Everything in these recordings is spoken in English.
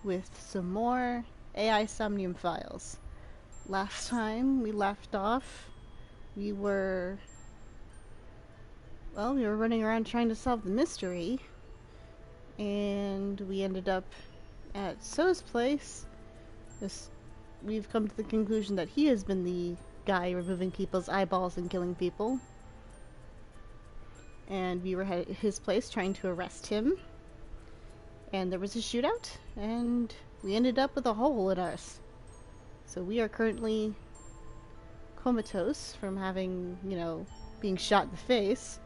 with some more AI Somnium files. Last time we left off, we were running around trying to solve the mystery, and we ended up at So's place. We've come to the conclusion that he has been the guy removing people's eyeballs and killing people. And we were at his place trying to arrest him. And there was a shootout, and we ended up with a hole in us. So we are currently comatose from having, being shot in the face.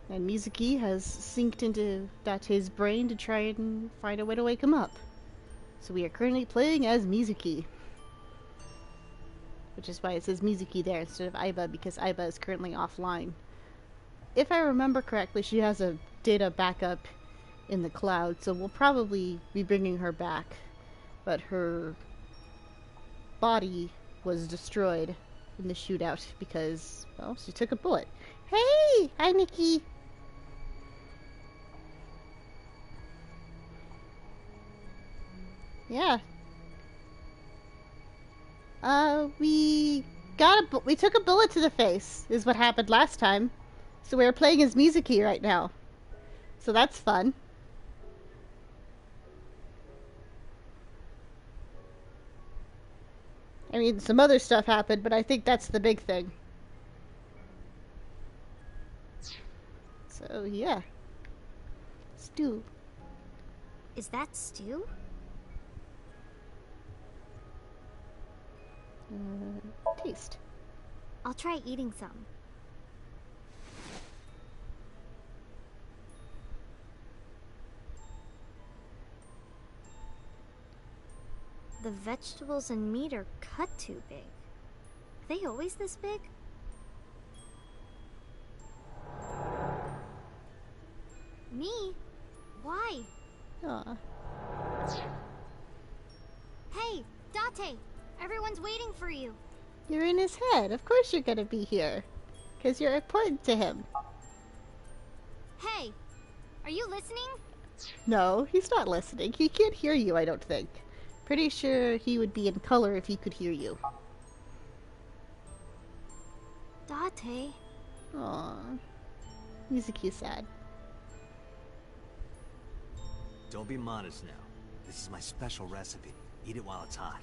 And Mizuki has synced into Date's brain to try and find a way to wake him up. So we are currently playing as Mizuki. Which is why it says Mizuki there instead of Aiba, because Aiba is currently offline. If I remember correctly, she has a data backup in the cloud, so we'll probably be bringing her back. But her body was destroyed in the shootout because, well, she took a bullet. Hey! Hi, Nikki! Yeah. We took a bullet to the face, is what happened last time. So we're playing as Mizuki right now. So that's fun. I mean, some other stuff happened, but I think that's the big thing. So, yeah. Stew. Is that stew? Taste. I'll try eating some. The vegetables and meat are cut too big. Are they always this big? Me? Why? Aw. Hey, Date! Everyone's waiting for you. You're in his head. Of course you're gonna be here. Because you're important to him. Hey! Are you listening? No, he's not listening. He can't hear you, I don't think. Pretty sure he would be in color if he could hear you. Date? Aww. Mizuki's sad. Don't be modest now. This is my special recipe. Eat it while it's hot.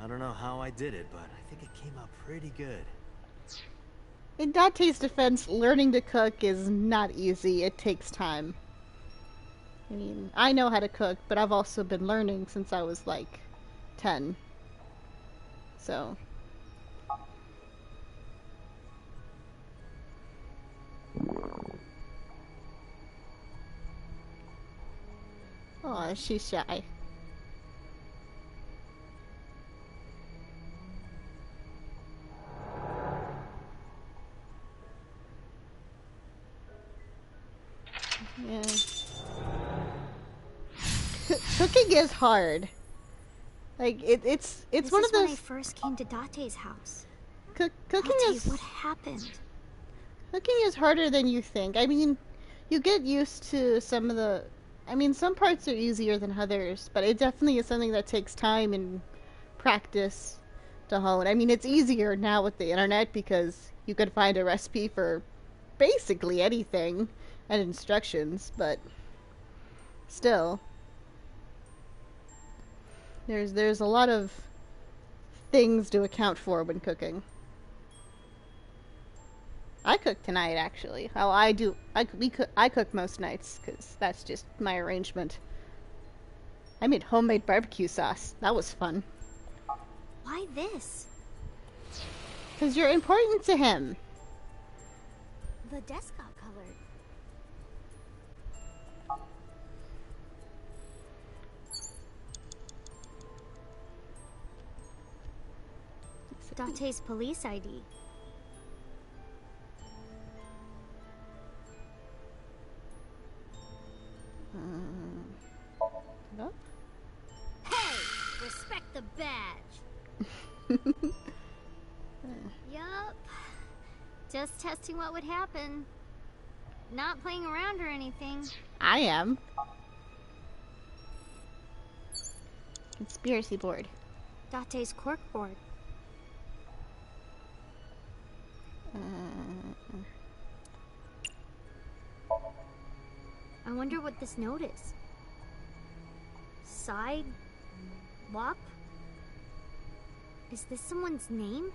I don't know how I did it, but I think it came out pretty good. In Date's defense, learning to cook is not easy. It takes time. I mean, I know how to cook, but I've also been learning since I was like 10. So. Aw, she's shy. Yeah. Cooking is hard. Like it's one of those. When I first came to Date's house. Cooking is. What happened? Cooking is harder than you think. I mean, you get used to some of the. I mean, some parts are easier than others, but it definitely is something that takes time and practice to hone. I mean, it's easier now with the internet because you can find a recipe for basically anything and instructions, but still. There's a lot of things to account for when cooking. I cook tonight, actually. Oh, I do. I cook most nights because that's just my arrangement. I made homemade barbecue sauce. That was fun. Why this? Because you're important to him. The desk got colored. Date's police ID. No? Hey! Respect the badge! Yup. Just testing what would happen. not playing around or anything. I am. Conspiracy board. Date's corkboard. I wonder what this note is. Side... Wop? Is this someone's name?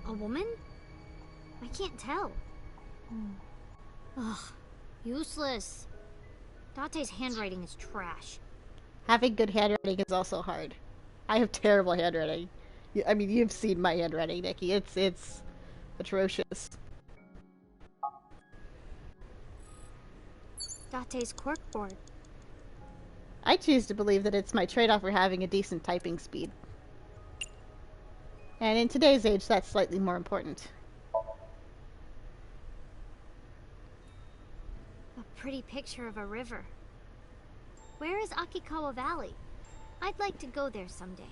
A woman? I can't tell. Ugh. Useless. Date's handwriting is trash. Having good handwriting is also hard. I have terrible handwriting. I mean, you've seen my handwriting, Nikki. It's atrocious. Date's corkboard. I choose to believe that it's my trade-off for having a decent typing speed. And in today's age, that's slightly more important. A pretty picture of a river. Where is Akikawa Valley? I'd like to go there someday.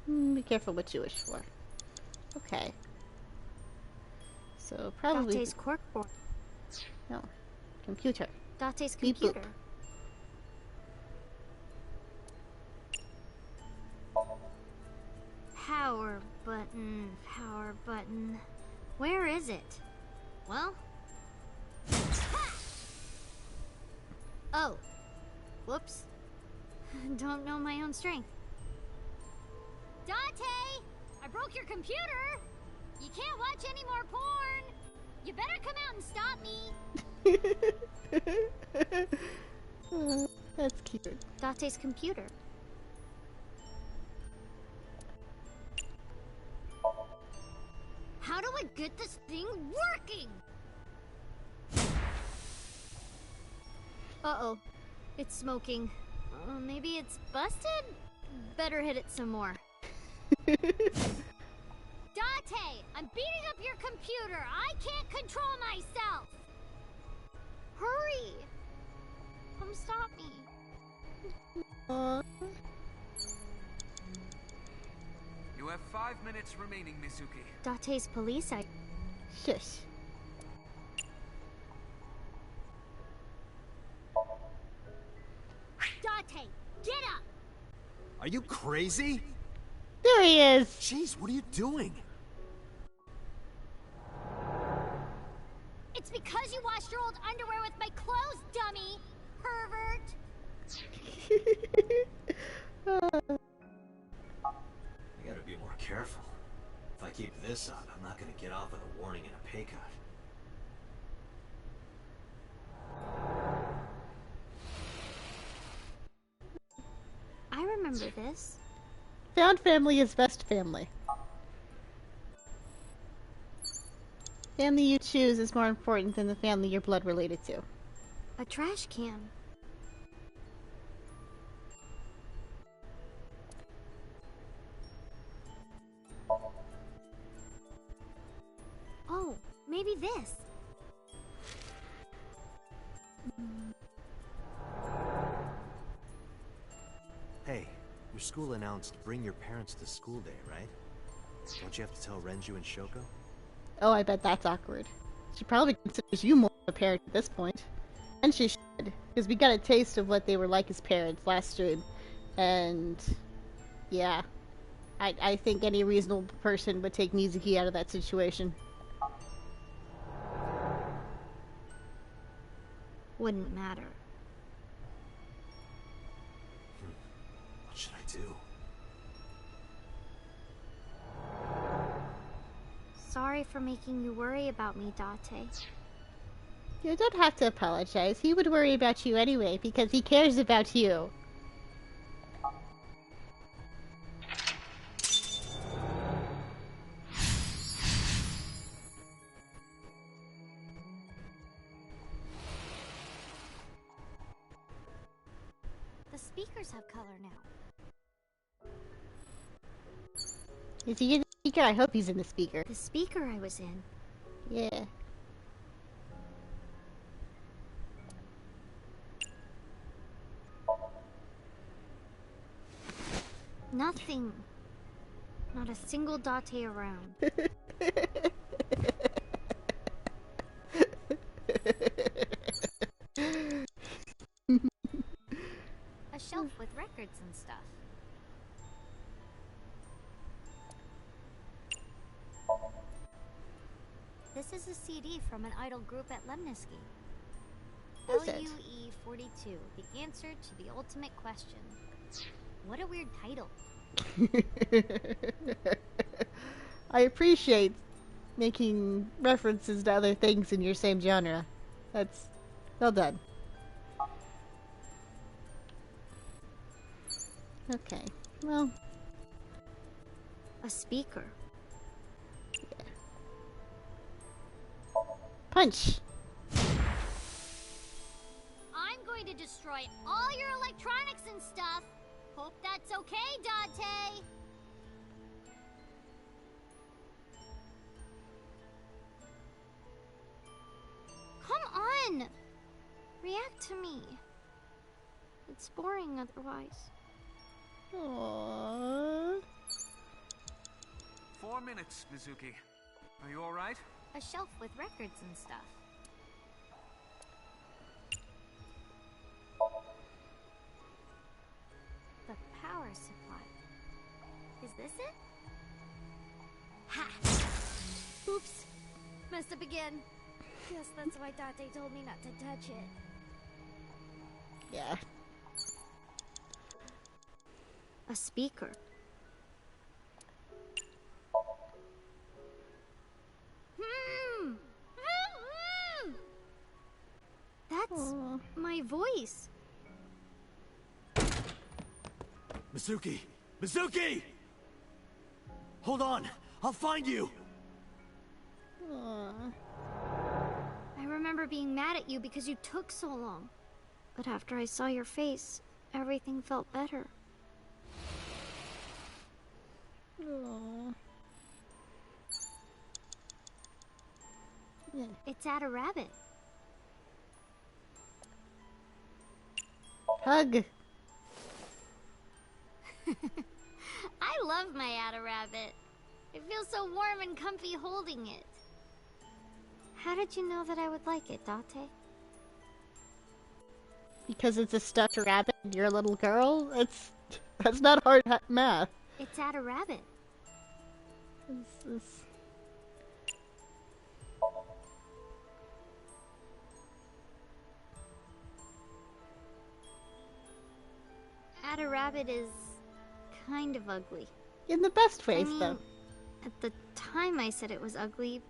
Be careful what you wish for. Okay. So probably... Date's corkboard. No. Computer. Date's Beep boop. computer. Power button, power button. Where is it? Well... Oh. Whoops. Don't know my own strength. Date! I broke your computer! You can't watch any more porn! You better come out and stop me! That's cute. Date's computer. How do I get this thing working? Uh-oh. It's smoking. Maybe it's busted? Better hit it some more. Date! I'm beating up your computer! I can't control myself! Hurry! Come stop me. You have 5 minutes remaining, Mizuki. Date's police I... Shush. Date! Get up! Are you crazy? There he is! Jeez, what are you doing? It's because you washed your old underwear with my clothes, dummy! Pervert! I gotta be more careful. If I keep this up, I'm not gonna get off with a warning and a pay cut. I remember this. Found family is best family. Family you choose is more important than the family you're blood related to. A trash can. Oh, maybe this. Hey, your school announced bring your parents to school day, right? Don't you have to tell Renju and Shoko? Oh, I bet that's awkward. She probably considers you more of a parent at this point. And she should, because we got a taste of what they were like as parents last stream. And, yeah. I think any reasonable person would take Mizuki out of that situation. Wouldn't matter. What should I do? Sorry for making you worry about me, Date. You don't have to apologize. He would worry about you anyway, because he cares about you. The speakers have color now. Is he in the speaker? I hope he's in the speaker. The speaker I was in. Yeah. Nothing. Not a single Date around. records and stuff. This is a CD from an idol group at Lemnisky. Is it? LUE 42, the answer to the ultimate question. What a weird title. I appreciate making references to other things in your same genre. That's well done. Okay, well, A speaker. punch! I'm going to destroy all your electronics and stuff. Hope that's okay, Dante. Come on! React to me. It's boring otherwise. Aww. 4 minutes, Mizuki. Are you alright? A shelf with records and stuff. The power supply. Is this it? Ha! Oops. Messed up again. Guess that's why Date told me not to touch it. Yeah. A speaker. That's Aw. my voice. Mizuki! Mizuki! Hold on! I'll find you! Aw. I remember being mad at you because you took so long. But after I saw your face, everything felt better. Aw. Yeah. It's at a rabbit. Hug! I love my Ada rabbit. It feels so warm and comfy holding it. How did you know that I would like it, Date? Because it's a stuffed rabbit and you're a little girl? That's not hard math. It's at a rabbit. It's- Ada rabbit is kind of ugly. in the best I ways, mean, though. at the time I said it was ugly,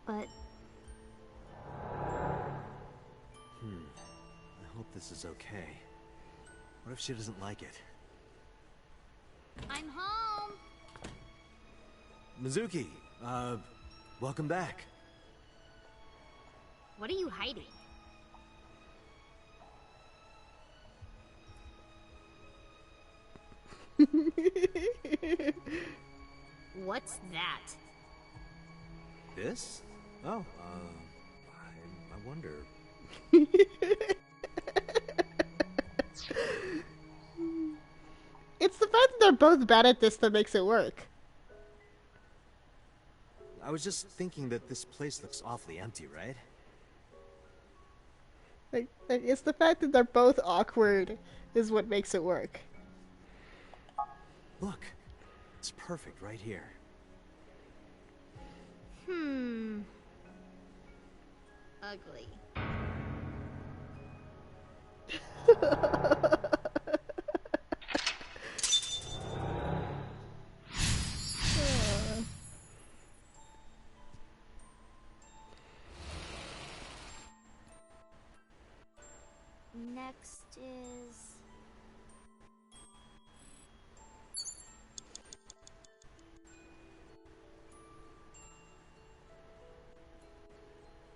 but I hope this is okay. What if she doesn't like it? I'm home. Mizuki, welcome back. What are you hiding? What's that? This? Oh, I wonder. It's the fact that they're both bad at this that makes it work. I was just thinking that this place looks awfully empty, right? Like, it's the fact that they're both awkward is what makes it work. Look, it's perfect right here. Ugly. Next is...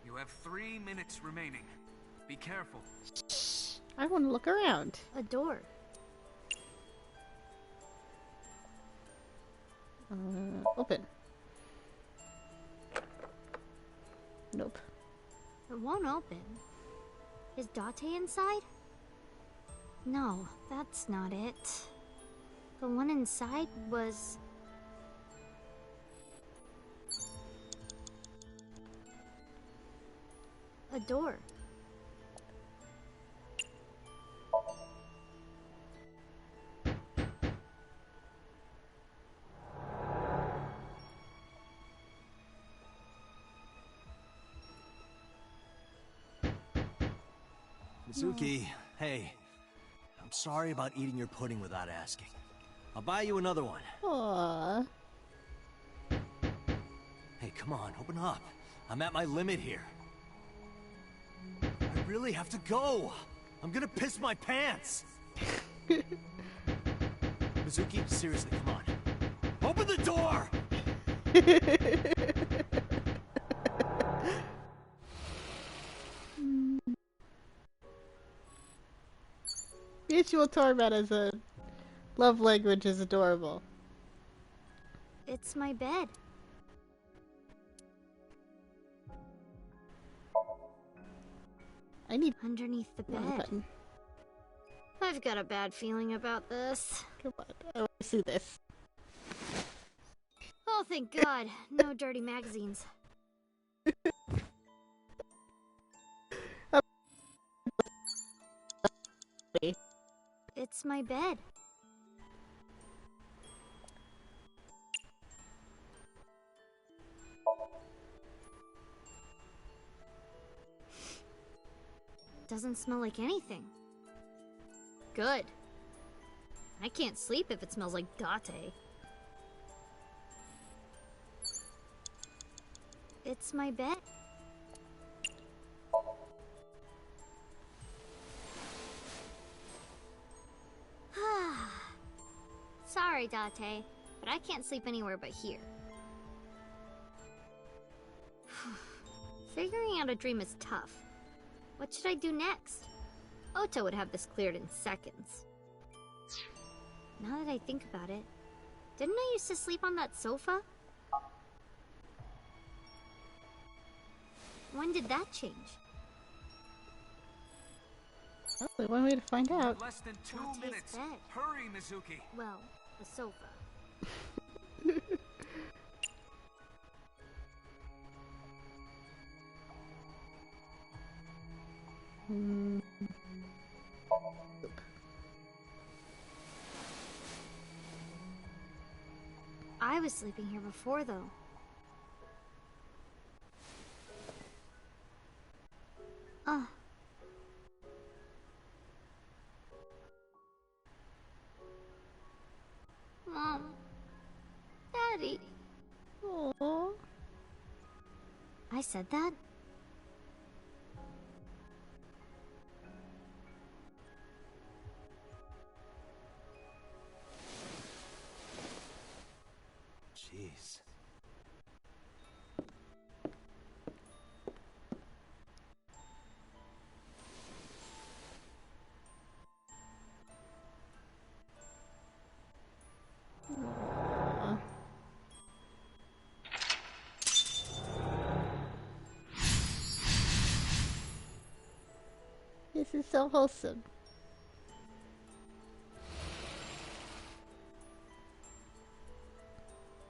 You have 3 minutes remaining. Be careful. I want to look around. a door. Open. Nope. It won't open. Is Date inside? No, that's not it. The one inside was... a door. Mizuki, hey. I'm sorry about eating your pudding without asking. I'll buy you another one. Aww. Hey, come on, open up. I'm at my limit here. I really have to go. I'm gonna piss my pants. Mizuki, seriously, come on. Open the door! Mutual torment as a love language is adorable. It's my bed. I need Underneath the one bed. button. I've got a bad feeling about this. Come on, I want to see this. Oh, thank God. No dirty magazines. It's my bed. Doesn't smell like anything. Good. I can't sleep if it smells like Date. It's my bed. Sorry, Date, but I can't sleep anywhere but here. Figuring out a dream is tough. What should I do next? Ota would have this cleared in seconds. Now that I think about it, didn't I used to sleep on that sofa? When did that change? Probably one way to find out. Less than 2 Date's minutes. bed. Hurry, Mizuki. Well, the sofa. I was sleeping here before, though. Mom. Daddy. Aww. I said that? Jeez. Aww. This is so wholesome.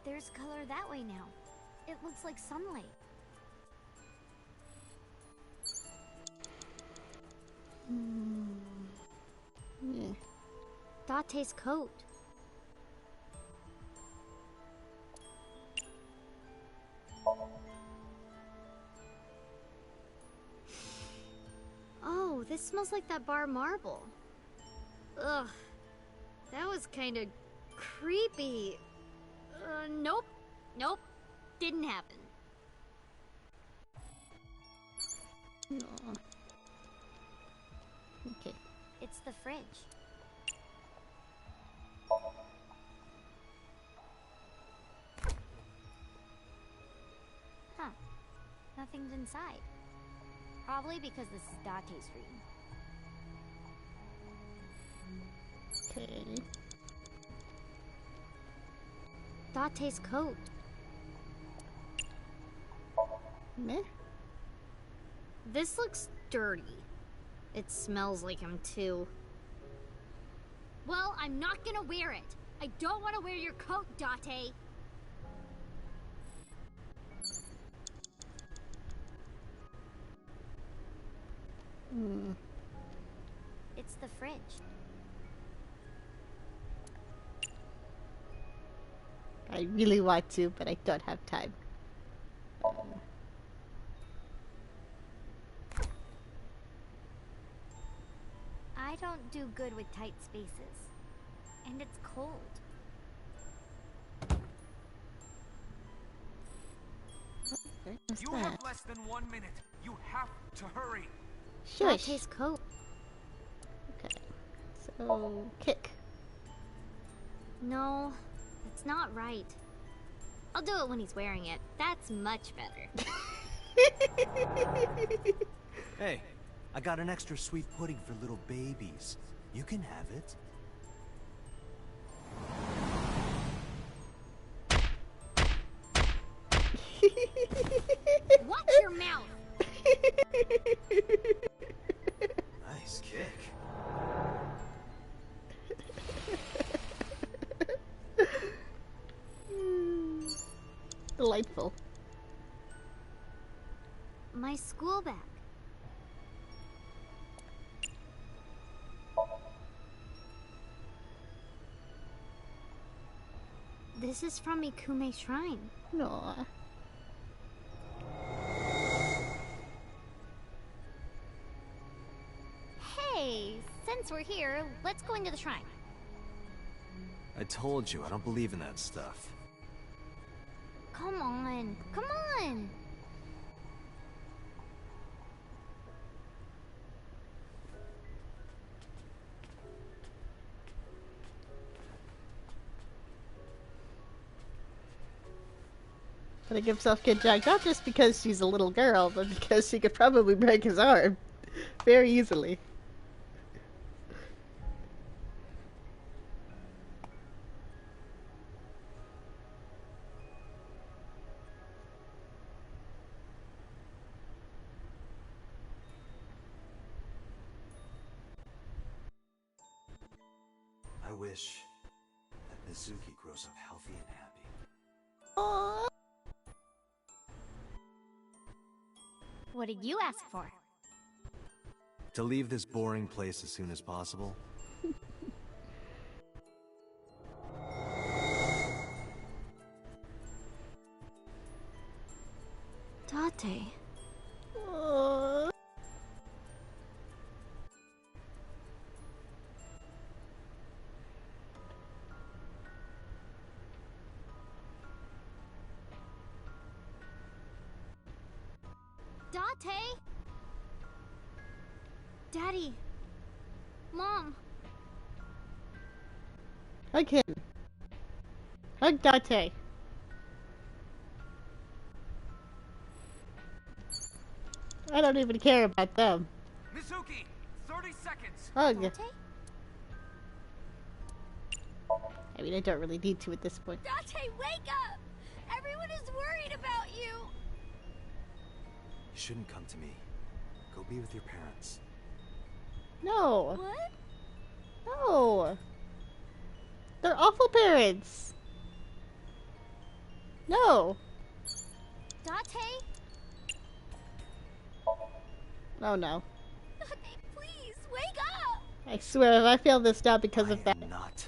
There's color that way now. It looks like sunlight. Yeah. Date's coat. Oh, this smells like that bar marble. Ugh. That was kind of creepy. Nope. Nope. Didn't happen. Aw. Okay. It's the fridge. Huh. Nothing's inside. Probably because this is Date's room. Okay. Date's coat. Meh. This looks dirty. It smells like him too. Well, I'm not gonna wear it. I don't want to wear your coat, Date. It's the fridge. I really want to, but I don't have time. I don't do good with tight spaces. And it's cold. What's You that? have less than 1 minute. You have to hurry. Shush. Dante's coat. Okay. So, kick. No, that's not right. I'll do it when he's wearing it. That's much better. Hey, I got an extra sweet pudding for little babies. You can have it. Watch your mouth! Nice kick. Delightful. My school bag. This is from Ikume Shrine. No. Hey, since we're here, let's go into the shrine. I told you, I don't believe in that stuff. Come on, come on! But give himself good Jack, not just because she's a little girl, but because she could probably break his arm very easily. I wish that Mizuki grows up healthy and happy. Aww. What did you ask for? To leave this boring place as soon as possible. Date. Aww. Date? Daddy. Mom. Hug him. Hug Date. I don't even care about them. Mizuki, 30 seconds. Hug. Date? I mean, I don't really need to at this point. Date, wake up! Everyone is worried about you! You shouldn't come to me. Go be with your parents. No. What? No. They're awful parents. No. Date? Oh no. Date, please, wake up! I swear, if I fail this now because of I that, am not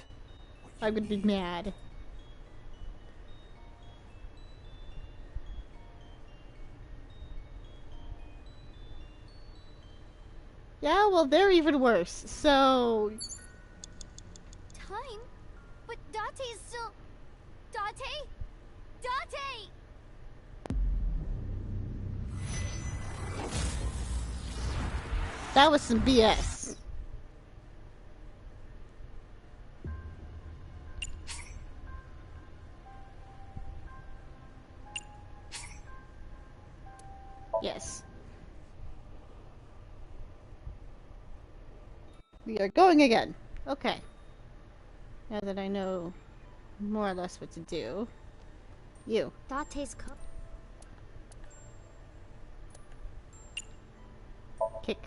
what I you would be need. mad. Yeah, well, they're even worse, so... Time? But Date's still... Date? Date! That was some BS. Yes. We are going again. Okay. Now that I know more or less what to do. You. Date's coat. Kick.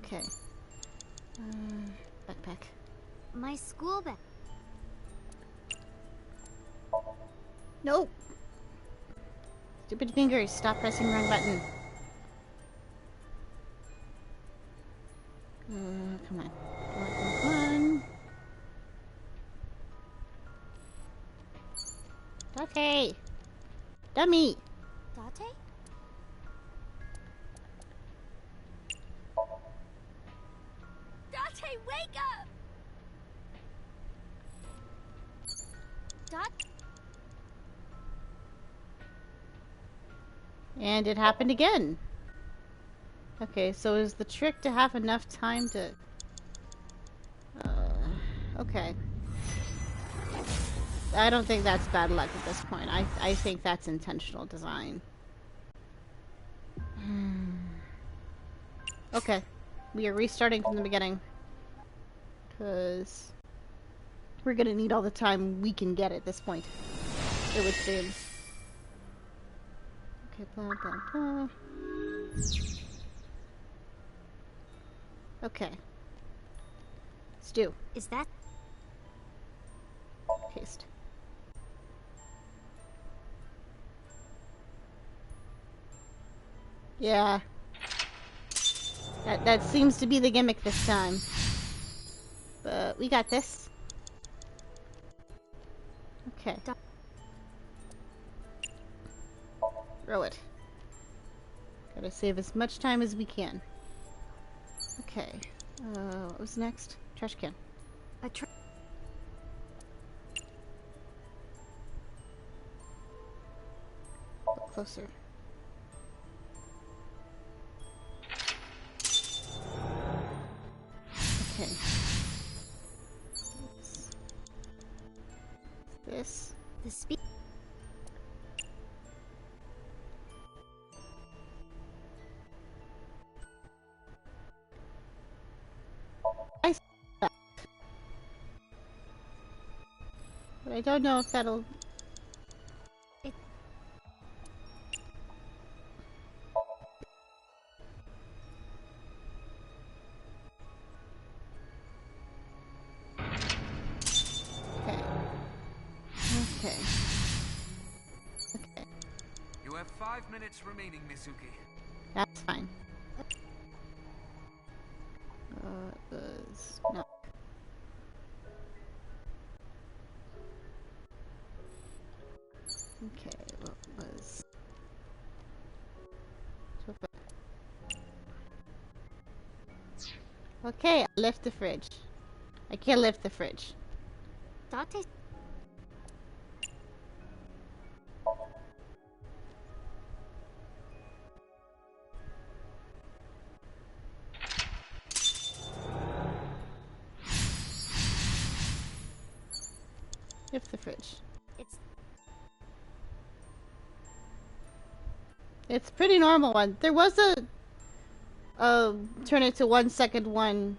Okay. Backpack. My school bag. Nope. Stupid fingers. Stop pressing wrong button. Come on. Come on. Date! Dummy! Date? Dante, wake up! Dot? And it happened again. Okay, so is the trick to have enough time to... okay. I don't think that's bad luck at this point. I think that's intentional design. Okay. We are restarting from the beginning. Because we're gonna need all the time we can get at this point. It would seem. Okay, blah, blah, blah. Okay. Stew. Is that? Paste. Yeah. That seems to be the gimmick this time. But we got this. Okay. Throw it. Gotta save as much time as we can. Okay. What was next? Trash can. Look closer. Okay. This. The speed. I see that. But I don't know if that'll... Okay. Okay. Okay. You have 5 minutes remaining, Mizuki. That's fine. It was... no. Okay, what was... Okay, I left the fridge. I can't lift the fridge. Dante. Lift the fridge. It's It's pretty normal one. There was a turn it to 1 second one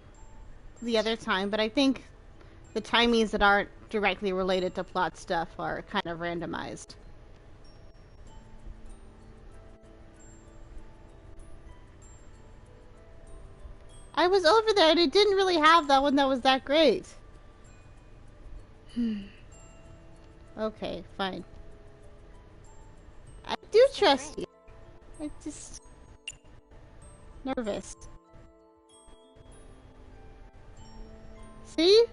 the other time, but I think the timings that aren't directly related to plot stuff are kind of randomized. I was over there and it didn't really have that one that was that great. Okay, fine. I do trust you. I just... nervous. See?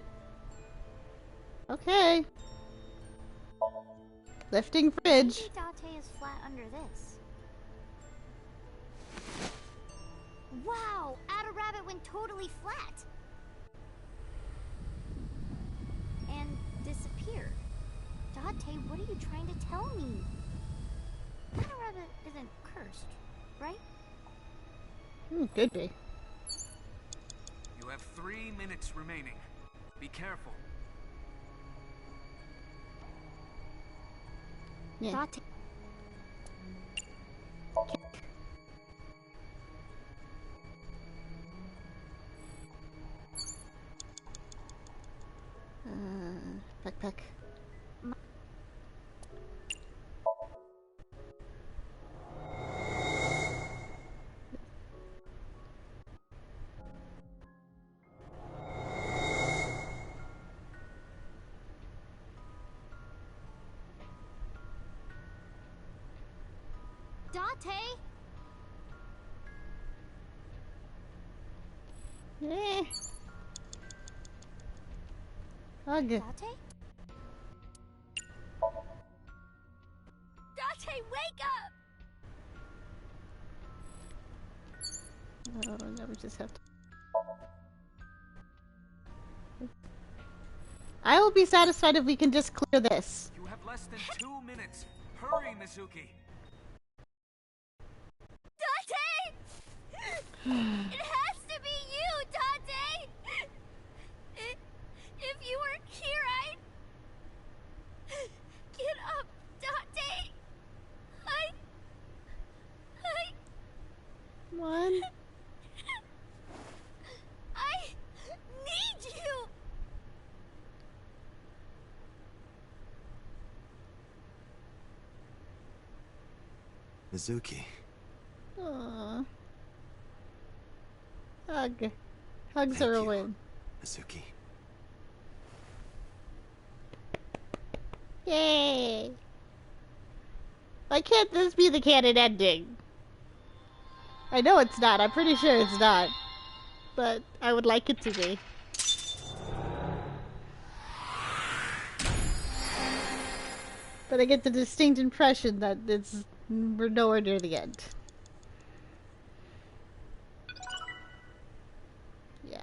Okay. Lifting fridge. maybe Dante is flat under this. Wow! Ada Rabbit went totally flat! And disappeared. Dante, what are you trying to tell me? Ada Rabbit isn't cursed, right? Could be. You have 3 minutes remaining. Be careful. Yeah. Dante. Backpack. Dante? Eh. Hug. Dante? Dante, wake up! Oh, now we just have to... be satisfied if we can just clear this. You have less than 2 minutes. Hurry, Mizuki. Dante! It has to be you, Dante! If you weren't here, I'd... Get up, Dante! One. I need you! Mizuki. Aww. Hug. Hugs Thank are a you, win. Mizuki. Yay! Why can't this be the canon ending? I know it's not. I'm pretty sure it's not. But I would like it to be. But I get the distinct impression that we're nowhere near the end. Yeah.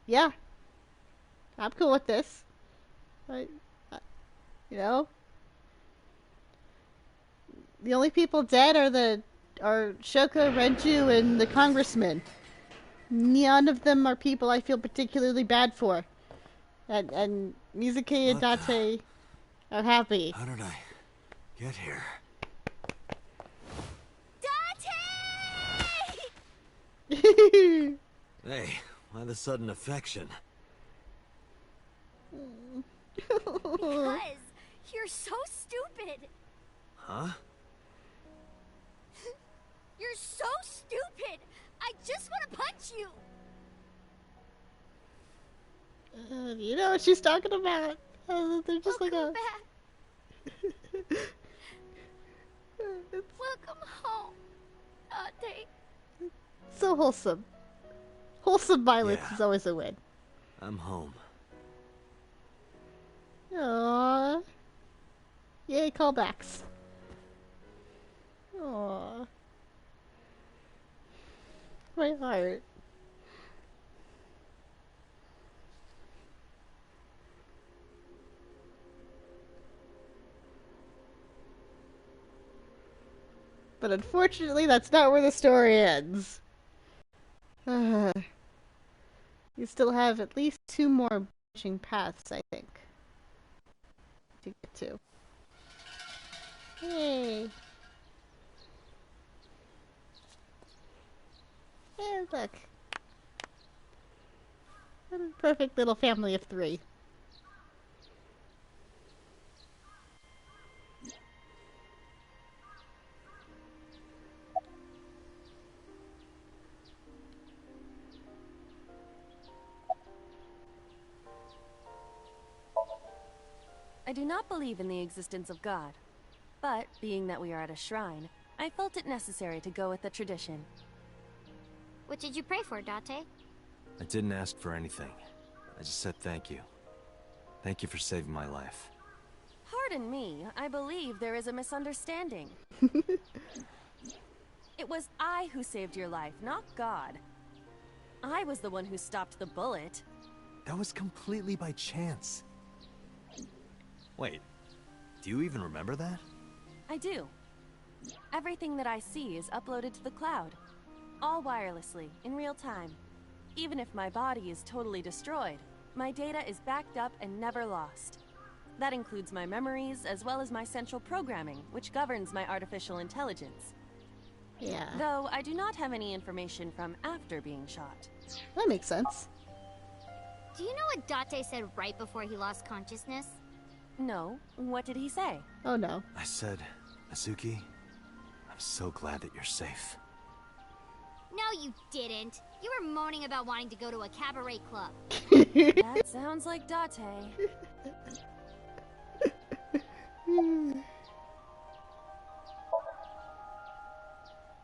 Yeah. I'm cool with this. You know? The only people dead are Shoko, Renju, and the congressman. None of them are people I feel particularly bad for. And Mizuki and Date are happy. How did I get here? Dante! Hey, why the sudden affection? Because you're so stupid. Huh? You're so stupid. I just want to punch you. You know what she's talking about. They're just Welcome like a... back. Welcome home, Dante. So wholesome. Wholesome violence Yeah. is always a win. I'm home. Aww. Yay, callbacks. Aww. My heart. But unfortunately, that's not where the story ends. You still have at least 2 more branching paths, I think, to get to. Yay! Hey, look. What a perfect little family of 3. I do not believe in the existence of God, but being that we are at a shrine, I felt it necessary to go with the tradition. What did you pray for, Date? I didn't ask for anything. I just said thank you. Thank you for saving my life. Pardon me, I believe there is a misunderstanding. It was I who saved your life, not God. I was the one who stopped the bullet. That was completely by chance. Wait, do you even remember that? I do. Everything that I see is uploaded to the cloud. All wirelessly, in real time. Even if my body is totally destroyed, my data is backed up and never lost. That includes my memories, as well as my central programming, which governs my artificial intelligence. Yeah. Though I do not have any information from after being shot. That makes sense. Do you know what Date said right before he lost consciousness? No, what did he say? Oh no. I said, Mizuki, I'm so glad that you're safe. No, you didn't. You were moaning about wanting to go to a cabaret club. That sounds like Date.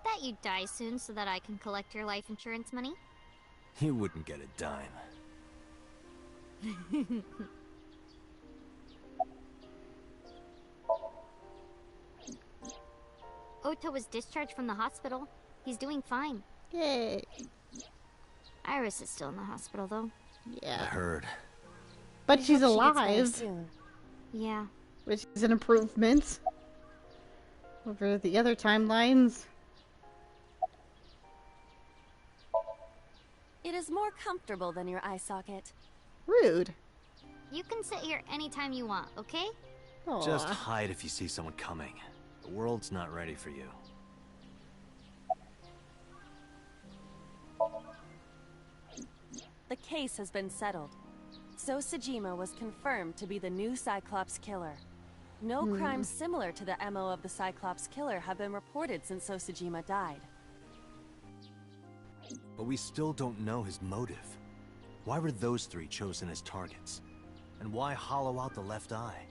Bet you'd die soon so that I can collect your life insurance money. You wouldn't get a dime. Ota was discharged from the hospital. He's doing fine. Yay. Iris is still in the hospital, though. I Yeah. heard. But I she's hope she gets better alive, soon. Yeah. which is an improvement over the other timelines. It is more comfortable than your eye socket. Rude. You can sit here anytime you want, okay? Aw. Just hide if you see someone coming. The world's not ready for you. The case has been settled. So Sejima was confirmed to be the new Cyclops killer. No crimes similar to the MO of the Cyclops killer have been reported since Sojima died. But we still don't know his motive. Why were those three chosen as targets? And why hollow out the left eye?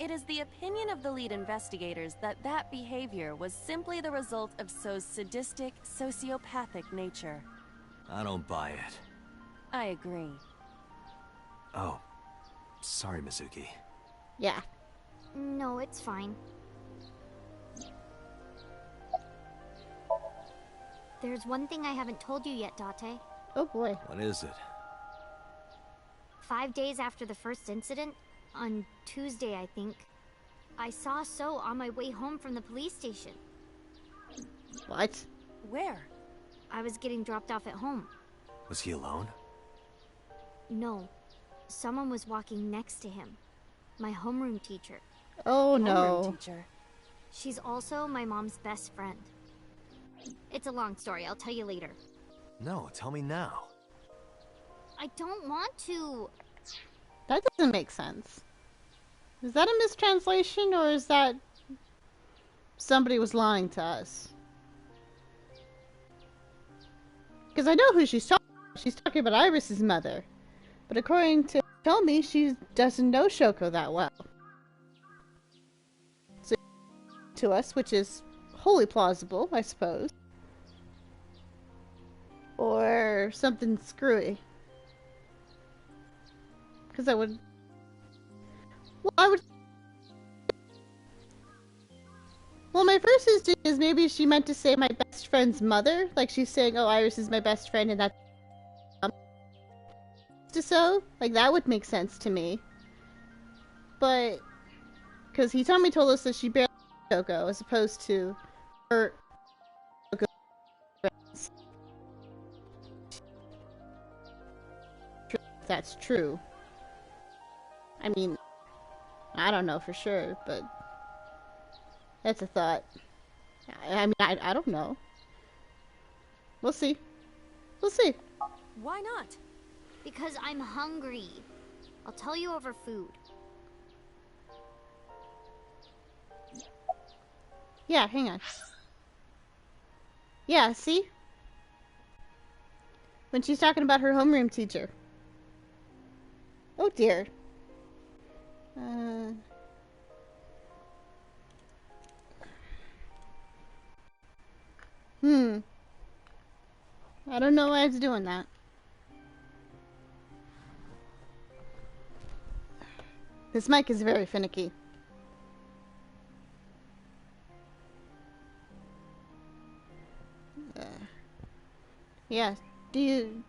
It is the opinion of the lead investigators that that behavior was simply the result of So's sadistic, sociopathic nature. I don't buy it. I agree. Oh. Sorry, Mizuki. Yeah. No, it's fine. There's one thing I haven't told you yet, Date. Oh boy. What is it? 5 days after the first incident, on Tuesday, I think, I saw So on my way home from the police station. What? Where? I was getting dropped off at home. Was he alone? No, someone was walking next to him. My homeroom teacher. Oh Homeroom no. teacher. She's also my mom's best friend. It's a long story, I'll tell you later. No, tell me now. I don't want to. That doesn't make sense. Is that a mistranslation or is that somebody was lying to us? Because I know who she's talking about. She's talking about Iris's mother. But according to Tomi, she doesn't know Shoko that well. So, to us, which is wholly plausible, I suppose. Or something screwy. Because I would... Well, my first instinct is maybe she meant to say my best friend's mother. Like she's saying, oh, Iris is my best friend and that's... So, like that would make sense to me. But... Because Hitomi told us that she barely knew Shoko as opposed to her... That's true. I mean, I don't know for sure, but that's a thought. I don't know. We'll see. We'll see. Why not? Because I'm hungry. I'll tell you over food. Yeah, hang on. Yeah, see? When she's talking about her homeroom teacher. Oh dear. I don't know why it's doing that. This mic is very finicky. Yeah, do you...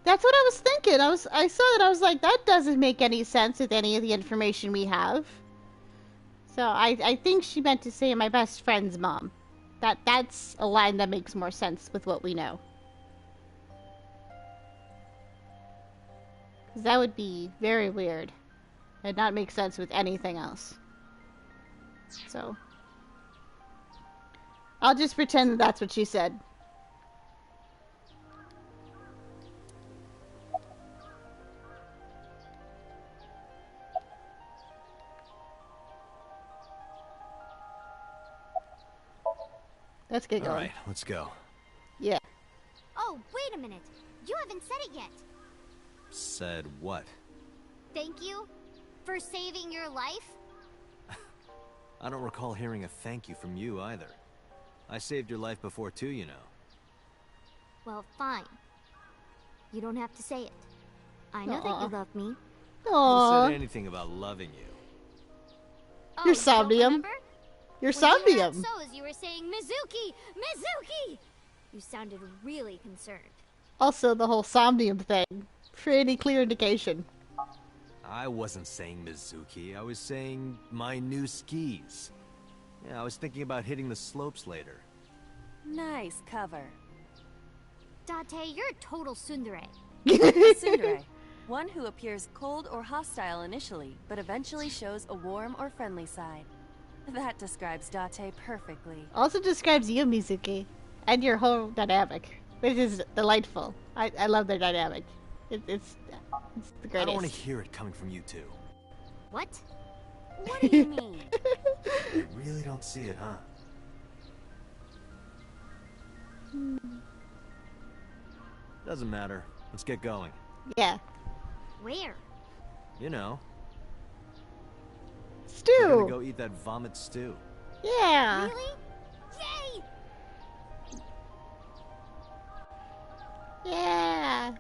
That's what I was thinking. I saw that, I was like, that doesn't make any sense with any of the information we have. So I think she meant to say my best friend's mom. That's a line that makes more sense with what we know. 'Cause that would be very weird. And not make sense with anything else. So I'll just pretend that that's what she said. Let's get going. Alright, let's go. Yeah. Oh, wait a minute. You haven't said it yet. Said what? Thank you for saving your life. I don't recall hearing a thank you from you either. I saved your life before too, you know. Well, fine. You don't have to say it. I know that you love me. Who Aww. said anything about loving you? Oh, You're you don't Somnium. remember? You're When you were at Somnium. So's, you were saying Mizuki! Mizuki! You sounded really concerned. Also, the whole Somnium thing. Pretty clear indication. I wasn't saying Mizuki. I was saying my new skis. Yeah, I was thinking about hitting the slopes later. Nice cover. Date, you're a total tsundere. A tsundere. One who appears cold or hostile initially, but eventually shows a warm or friendly side. That describes Date perfectly. Also describes you, Mizuki, and your whole dynamic, which is delightful. I love their dynamic. It's the greatest. I don't want to hear it coming from you two. What? What do you mean? You really don't see it, huh? Doesn't matter. Let's get going. Yeah. Where? You know, we're Stew! gonna go eat that vomit stew. Yeah! Really? Yay! Yeah!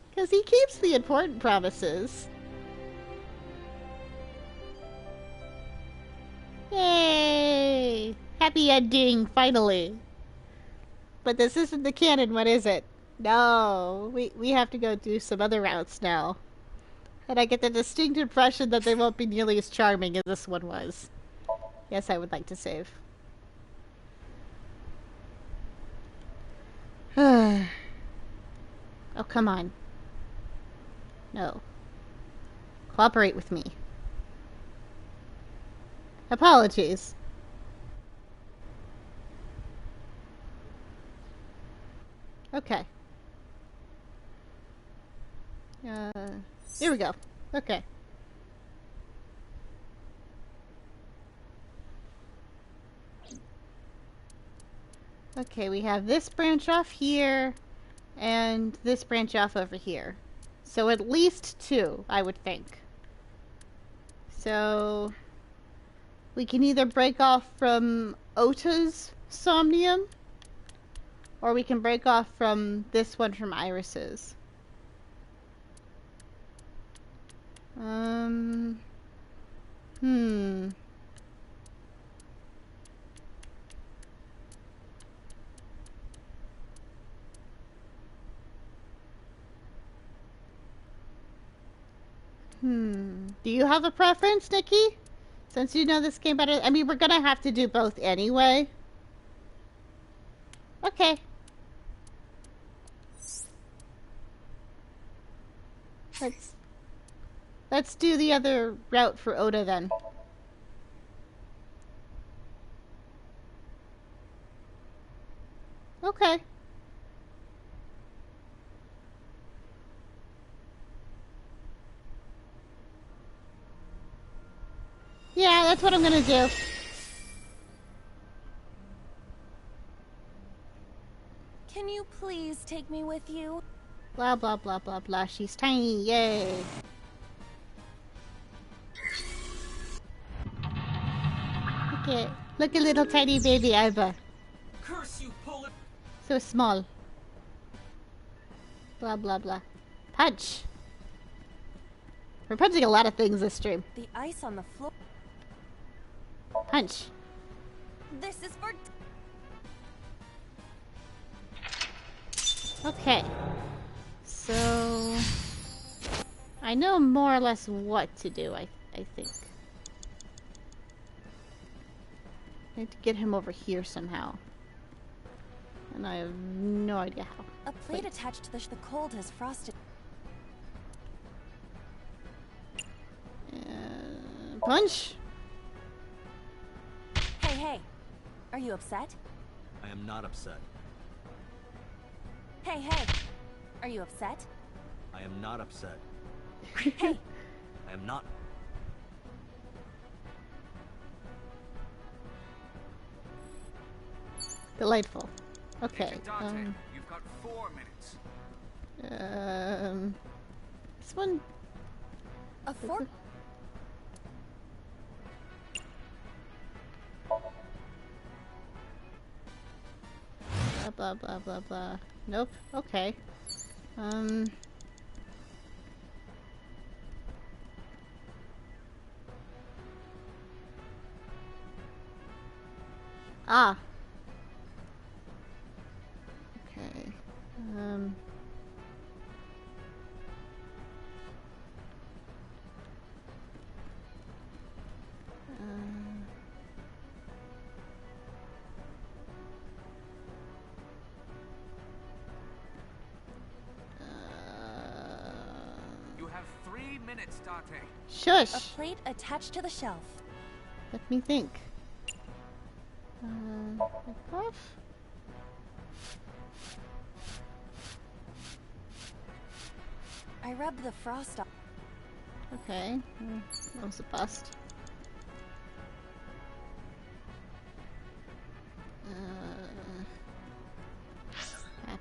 Because he keeps the important promises. Yay! Happy ending, finally. But this isn't the canon one, is it? No, we have to go do some other routes now. And I get the distinct impression that they won't be nearly as charming as this one was. Yes, I would like to save. Oh, come on. No. Cooperate with me. Apologies. Okay. Here we go. Okay. Okay, we have this branch off here, and this branch off over here. So at least two, I would think. So we can either break off from Ota's Somnium, or we can break off from this one from Iris's. Do you have a preference, Nikki? Since you know this game better, I mean, we're gonna have to do both anyway. Okay. Let's do the other route for Oda then. Okay. Yeah, that's what I'm gonna do. Can you please take me with you? Blah, blah, blah, blah, blah. She's tiny. Yay. Look at little tiny baby Iva. Curse you, pull it. So small. Blah, blah, blah. Punch. We're punching a lot of things this stream. The ice on the floor. Punch. This is for... Okay. So... I know more or less what to do, I think. I need to get him over here somehow. And I have no idea how. A plate attached to the cold has frosted. Punch? Hey, hey. Are you upset? I am not upset. Hey, hey. Are you upset? I am not upset. Hey. I am not. Delightful. Okay. Agent Dante, you've got 4 minutes. This one. A fork? Blah blah, blah, blah, blah. Nope. Okay. Ah. Okay. You have 3 minutes, Date. A Shush. plate attached to the shelf. Let me think. Like off. I rubbed the frost off. Okay. That was a bust. Crap.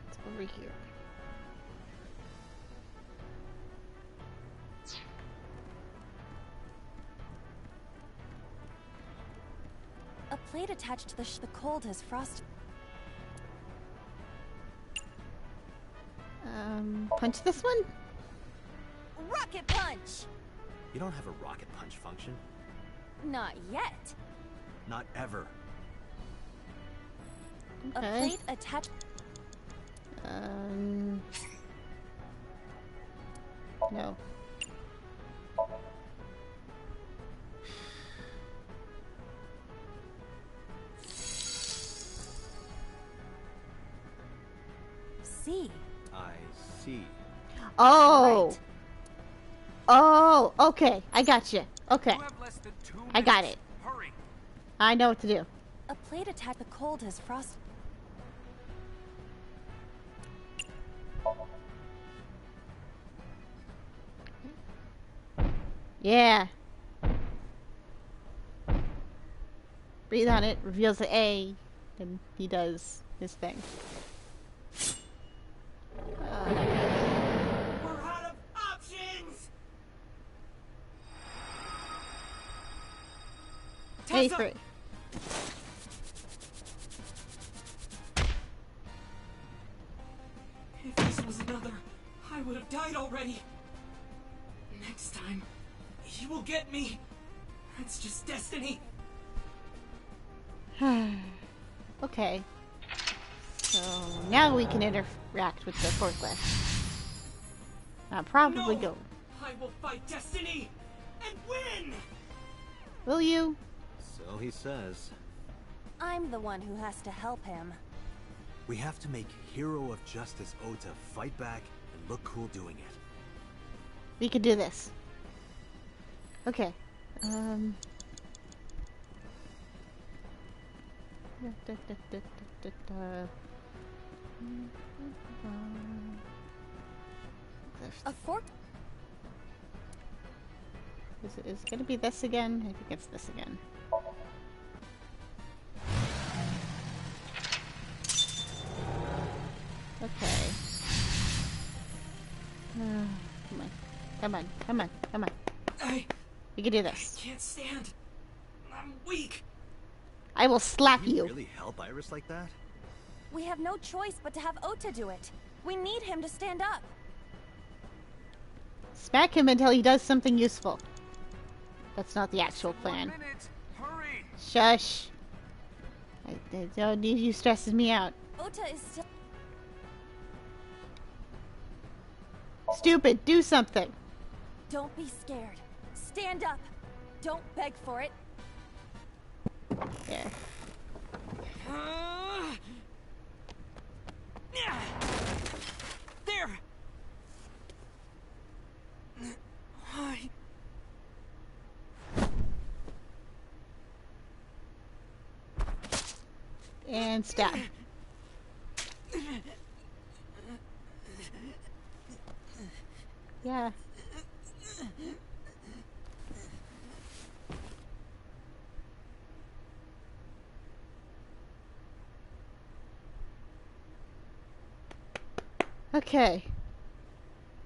It's over here. A plate attached to the cold has frost. Punch this one? Rocket punch! You don't have a rocket punch function. Not yet. Not ever. A Okay. plate attached. No. C. I see. Oh! Right. Oh! Okay. I got you. Okay. You have less than 2 minutes. I got it. Hurry. I know what to do. A plate attached. The cold has frost. Yeah. Breathe on it, reveals the A, and he does his thing. We're out of options! Hey, Tessa! for If this was another, I would have died already. Next time, he will get me. That's just destiny. Okay. So now we can interact with the forklift. I'll probably No! go. I will fight destiny and win! Will you? So he says. I'm the one who has to help him. We have to make Hero of Justice Ota fight back and look cool doing it. We can do this. Okay. A fork. Is it gonna be this again? I think it's this again. Okay. Come on. Come on. Come on. Come on. I We can do this. can't stand. I'm weak. I will slap Can you you. really help Iris like that? We have no choice but to have Ota do it. We need him to stand up. Smack him until he does something useful. That's not the actual 1 plan. minute. Hurry. Shush. I don't need you stressing me out. Ota is still. Stupid, do something. Don't be scared. Stand up. Don't beg for it. There. There. I And stab. Yeah. Okay.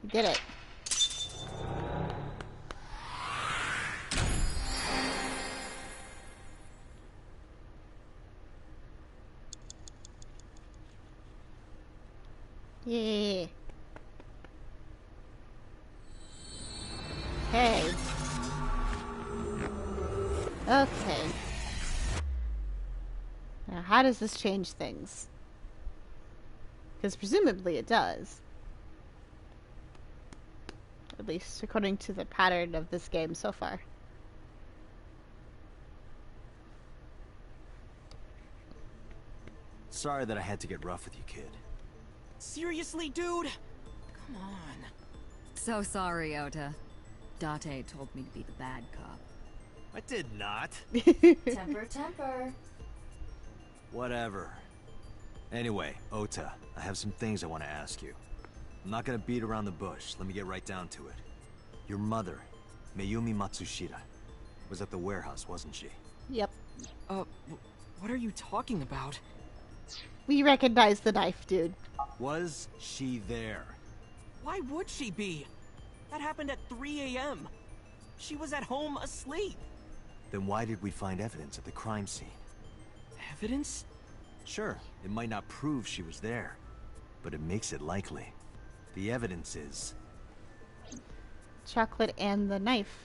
We did it. Yeah. Okay. Okay. Now, how does this change things? Because presumably it does. At least according to the pattern of this game so far. Sorry that I had to get rough with you, kid. Seriously, dude? Come on. So sorry, Ota. Date told me to be the bad cop. I did not. Temper, temper. Whatever. Anyway, Ota, I have some things I want to ask you. I'm not gonna beat around the bush. Let me get right down to it. Your mother, Mayumi Matsushita, was at the warehouse, wasn't she? Yep. What are you talking about? We recognize the knife, dude. Was she there? Why would she be? That happened at 3 a.m. She was at home asleep. Then why did we find evidence at the crime scene? Evidence? Sure, it might not prove she was there, but it makes it likely. The evidence is... Chocolate and the knife.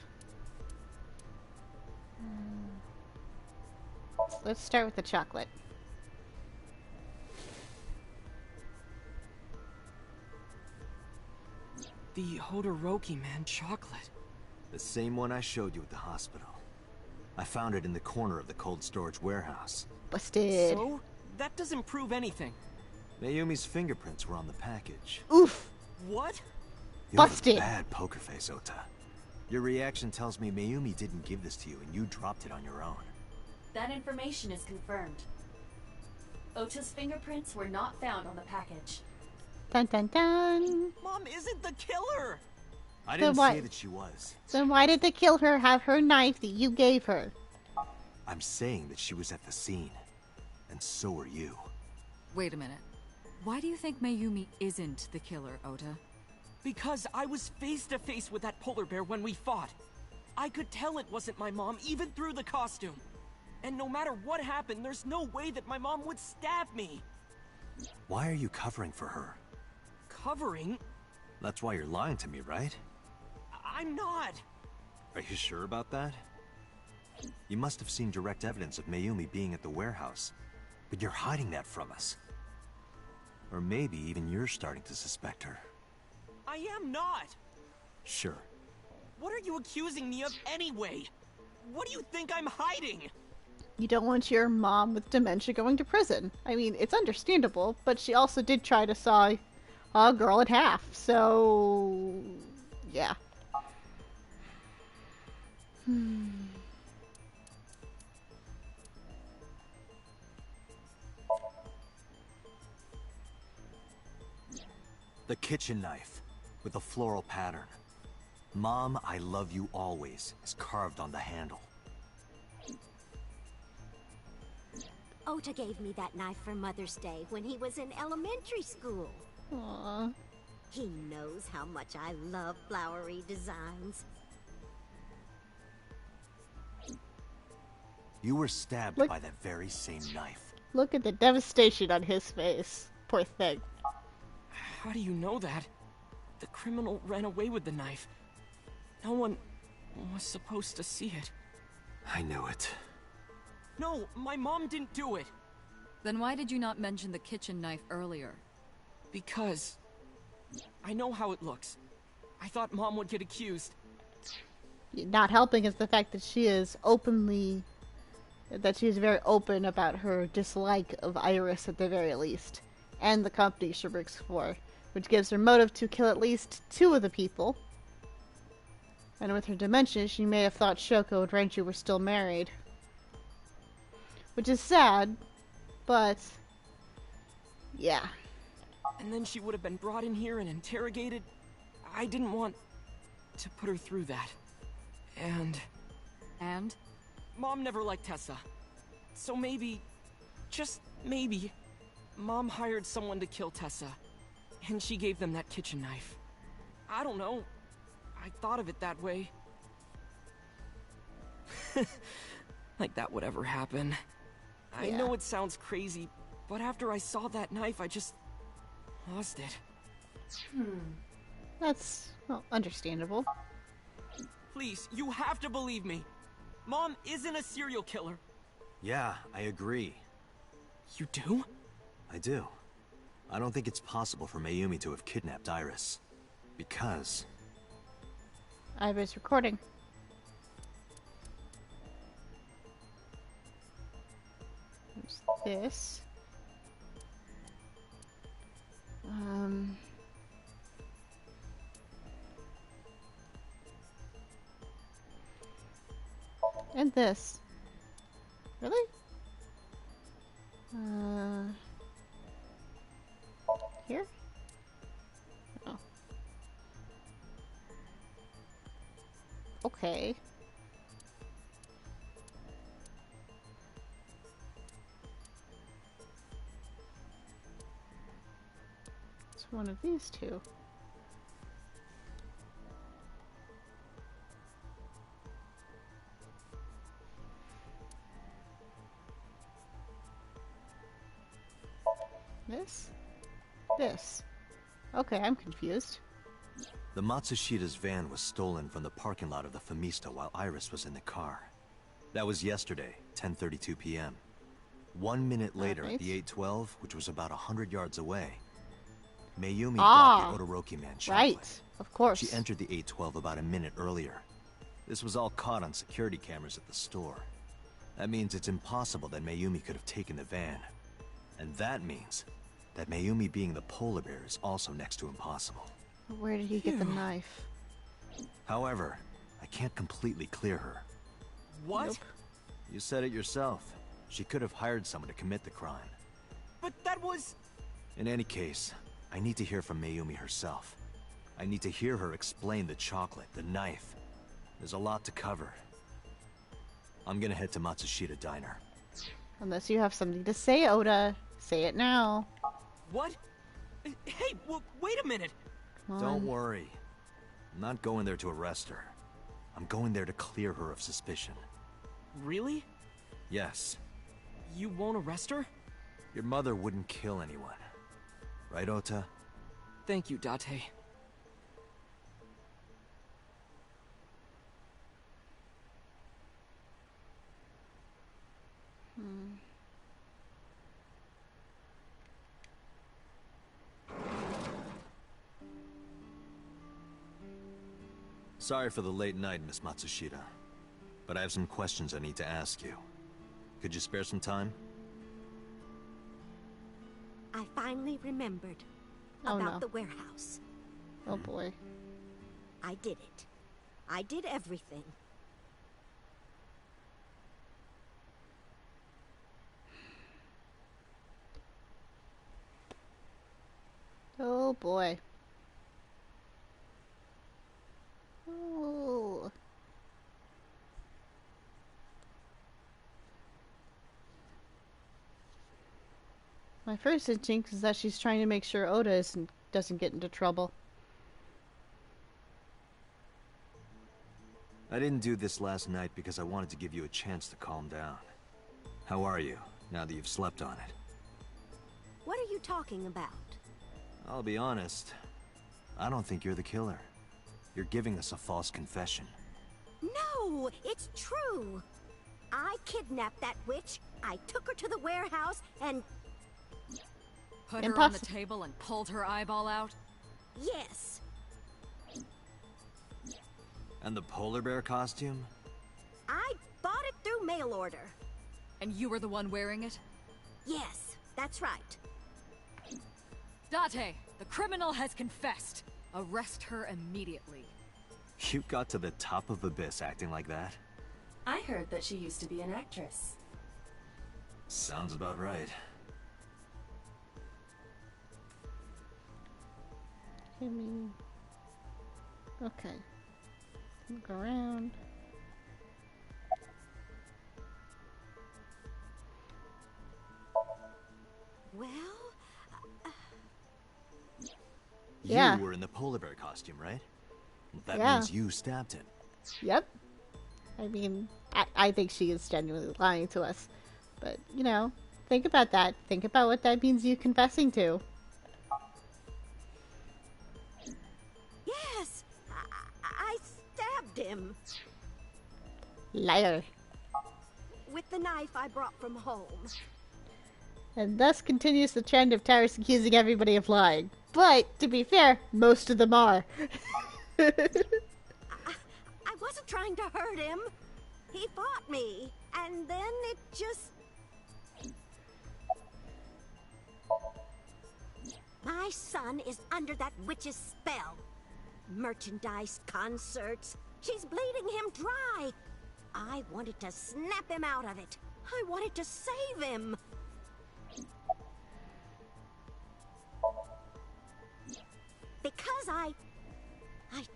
Let's start with the chocolate. The Hodoroki man chocolate. the same one I showed you at the hospital. I found it in the corner of the cold storage warehouse. Busted. So? That doesn't prove anything. Mayumi's fingerprints were on the package. Oof. What? You Busted. have a bad poker face, Ota. Your reaction tells me Mayumi didn't give this to you and you dropped it on your own. That information is confirmed. Ota's fingerprints were not found on the package. Dun dun dun. Mom isn't the killer! I Then didn't what? say that she was. Then why did the killer have her knife that you gave her? I'm saying that she was at the scene. And so were you. Wait a minute. Why do you think Mayumi isn't the killer, Ota? Because I was face to face with that polar bear when we fought. I could tell it wasn't my mom even through the costume. And no matter what happened, there's no way that my mom would stab me. Why are you covering for her? Covering? That's why you're lying to me, right? I'm not. Are you sure about that? You must have seen direct evidence of Mayumi being at the warehouse, but you're hiding that from us. Or maybe even you're starting to suspect her. I am not. Sure. What are you accusing me of anyway? What do you think I'm hiding? You don't want your mom with dementia going to prison. I mean, it's understandable, but she also did try to saw a girl in half, so... yeah. The kitchen knife, with a floral pattern. Mom, I love you always, is carved on the handle. Ota gave me that knife for Mother's Day when he was in elementary school. Aww. He knows how much I love flowery designs. You were stabbed Look- by that very same knife. Look at the devastation on his face. Poor thing. How do you know that? The criminal ran away with the knife. No one was supposed to see it. I knew it. No, my mom didn't do it. Then why did you not mention the kitchen knife earlier? Because I know how it looks. I thought Mom would get accused. Not helping is the fact that she is openly... that she is very open about her dislike of Iris at the very least. And the company she works for. Which gives her motive to kill at least 2 of the people. And with her dementia, she may have thought Shoko and Renju were still married. Which is sad, but... yeah. And then she would have been brought in here and interrogated. I didn't want to put her through that. And And? Mom never liked Tessa. So maybe, just maybe, Mom hired someone to kill Tessa. And she gave them that kitchen knife. I don't know. I thought of it that way. Like that would ever happen. I Yeah. know it sounds crazy, but after I saw that knife, I just lost it. That's, well, understandable. Please, you have to believe me. Mom isn't a serial killer. Yeah, I agree. You do? I do. I don't think it's possible for Mayumi to have kidnapped Iris. Because... I was recording. There's this. And this. Really? Here? Oh. Okay. It's one of these two. This? This. Okay, I'm confused. the Matsushida's van was stolen from the parking lot of the Famista while Iris was in the car. That was yesterday, 10:32 p.m. 1 minute later at the 812, which was about 100 yards away, Mayumi bought the Odoroki man chocolate. Right, of course. She entered the 812 about a minute earlier. This was all caught on security cameras at the store. That means it's impossible that Mayumi could have taken the van. And that means that Mayumi being the polar bear is also next to impossible. Where did he get the knife? However, I can't completely clear her. What? Nope. You said it yourself. She could have hired someone to commit the crime. But that was... In any case, I need to hear from Mayumi herself. I need to hear her explain the chocolate, the knife. There's a lot to cover. I'm gonna head to Matsushita Diner. Unless you have something to say, Oda. Say it now. What? Hey, wait a minute! Come on. Don't worry. I'm not going there to arrest her. I'm going there to clear her of suspicion. Really? Yes. You won't arrest her? Your mother wouldn't kill anyone. Right, Ota? Thank you, Date. Sorry for the late night, Miss Matsushita. But I have some questions I need to ask you. Could you spare some time? I finally remembered Oh, about no. the warehouse. Oh boy. I did it. I did everything. Oh boy. Oh. My first instinct is that she's trying to make sure Oda doesn't get into trouble. I didn't do this last night because I wanted to give you a chance to calm down. How are you, now that you've slept on it? What are you talking about? I'll be honest. I don't think you're the killer. You're giving us a false confession. No, it's true. I kidnapped that witch. I took her to the warehouse and... Put her on the table and pulled her eyeball out? Yes. And the polar bear costume? I bought it through mail order. And you were the one wearing it? Yes, that's right. Date, the criminal has confessed. Arrest her immediately. You got to the top of Abyss acting like that? I heard that she used to be an actress. Sounds about right. Give me... Okay. Look around. Well... Yeah. You were in the polar bear costume, right? That Yeah. means you stabbed him. Yep. I mean, I think she is genuinely lying to us. But, you know, think about that. Think about what that means you confessing to. him. Liar. With the knife I brought from home. And thus continues the trend of Tyrus accusing everybody of lying. But, to be fair, most of them are. I wasn't trying to hurt him. He fought me, and then it just... My son is under that witch's spell. Merchandise, concerts. She's bleeding him dry. I wanted to snap him out of it. I wanted to save him. Because I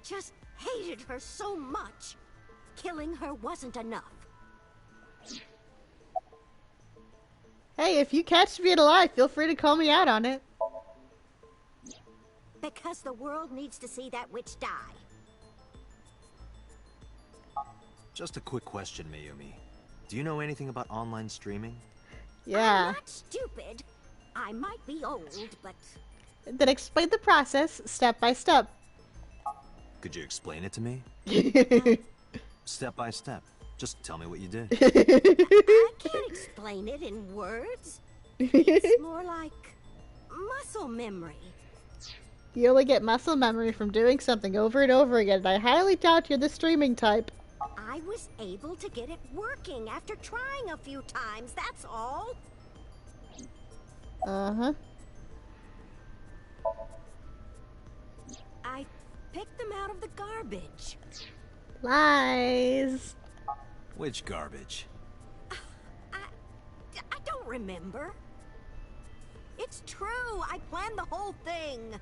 just hated her so much. Killing her wasn't enough. Hey, if you catch me in a lie, feel free to call me out on it. Because the world needs to see that witch die. Just a quick question, Mayumi. Do you know anything about online streaming? Yeah. I'm not stupid. I might be old, but... Then explain the process, step by step. Could you explain it to me? Step by step. Just tell me what you did. I can't explain it in words. It's more like muscle memory. You only get muscle memory from doing something over and over again, and I highly doubt you're the streaming type. I was able to get it working after trying a few times, that's all. Uh-huh. I picked them out of the garbage. Lies. Which garbage? I don't remember. It's true, I planned the whole thing.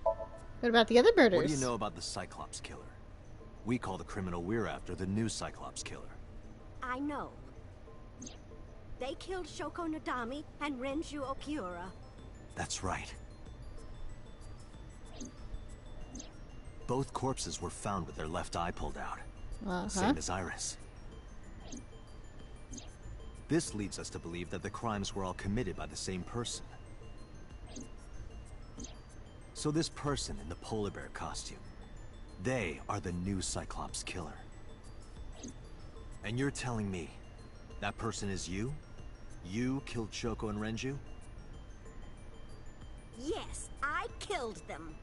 What about the other murders? What do you know about the Cyclops killer? We call the criminal we're after the new Cyclops killer. I know. They killed Shoko Nadami and Renju Okiura. That's right. Both corpses were found with their left eye pulled out. Same as Iris. This leads us to believe that the crimes were all committed by the same person. So this person in the polar bear costume, they are the new Cyclops killer. And you're telling me that person is you? You killed Shoko and Renju? Yes, I killed them.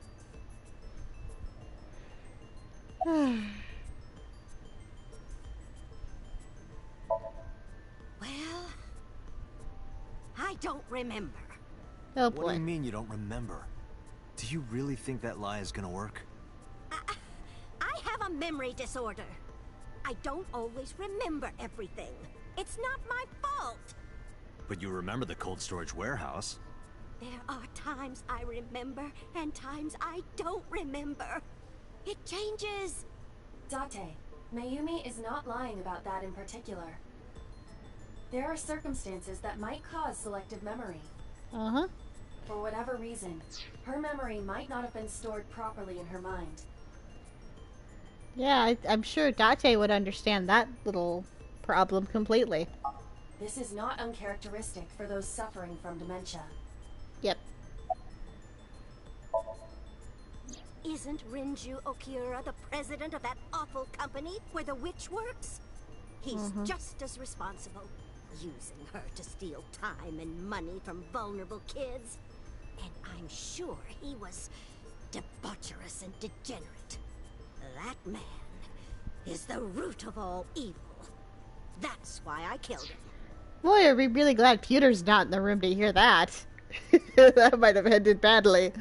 Well, I don't remember. Oh What do you boy. mean you don't remember? Do you really think that lie is gonna work? I have a memory disorder. I don't always remember everything. It's not my fault. But you remember the cold storage warehouse. There are times I remember and times I don't remember. It changes. Date, Mayumi is not lying about that in particular. There are circumstances that might cause selective memory. Uh-huh. For whatever reason, her memory might not have been stored properly in her mind. Yeah, I'm sure Date would understand that little problem completely. This is not uncharacteristic for those suffering from dementia. Yep. Isn't Renju Okiura the president of that awful company where the witch works? He's just as responsible, using her to steal time and money from vulnerable kids. And I'm sure he was debaucherous and degenerate. That man is the root of all evil. That's why I killed him. Boy, are we really glad Pewter's not in the room to hear that. That might have ended badly.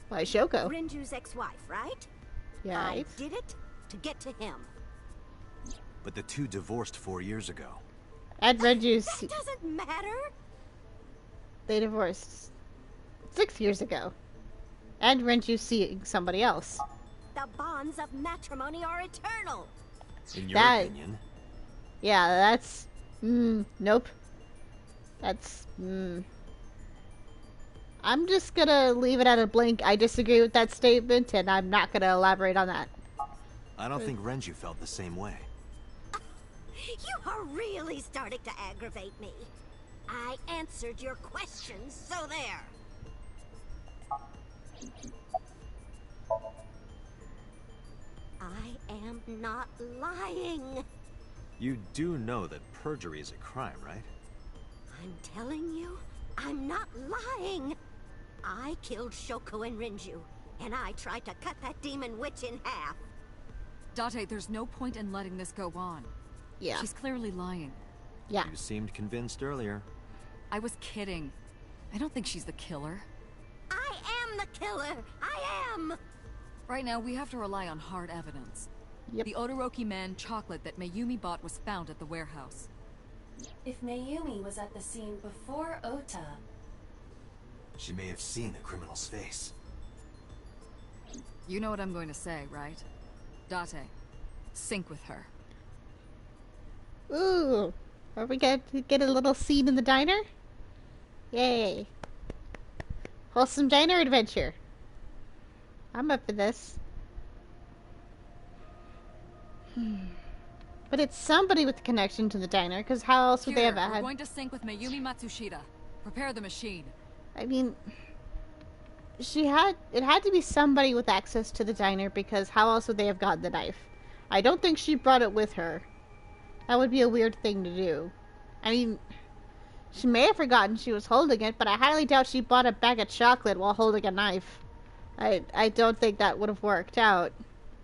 Why, Shoko? Renju's ex-wife, right? Yeah. I did it to get to him. But the two divorced 4 years ago. And Renju's... That doesn't matter. They divorced 6 years ago. And Renju's seeing somebody else. The bonds of matrimony are eternal. In your opinion. Yeah, that's... nope. That's... I'm just gonna leave it at a blank. I disagree with that statement, and I'm not gonna elaborate on that. I don't think Renju felt the same way. You are really starting to aggravate me. I answered your questions, so there. I am not lying. You do know that perjury is a crime, right? I'm telling you, I'm not lying. I killed Shoko and Rinju, and I tried to cut that demon witch in half. Date, there's no point in letting this go on. Yeah. She's clearly lying. Yeah. You seemed convinced earlier. I was kidding. I don't think she's the killer. I am the killer! I am! Right now, we have to rely on hard evidence. Yep. The Odoroki Man chocolate that Mayumi bought was found at the warehouse. If Mayumi was at the scene before Ota, She may have seen the criminal's face. You know what I'm going to say, right? Date, sync with her. Ooh. Are we going to get a little scene in the diner? Yay. Wholesome diner adventure. I'm up for this. But it's somebody with a connection to the diner, because how else would they have We're had... going to sync with Mayumi Matsushita. Prepare the machine. I mean... It had to be somebody with access to the diner, because how else would they have gotten the knife? I don't think she brought it with her. That would be a weird thing to do. I mean... She may have forgotten she was holding it, but I highly doubt she bought a bag of chocolate while holding a knife. I don't think that would have worked out.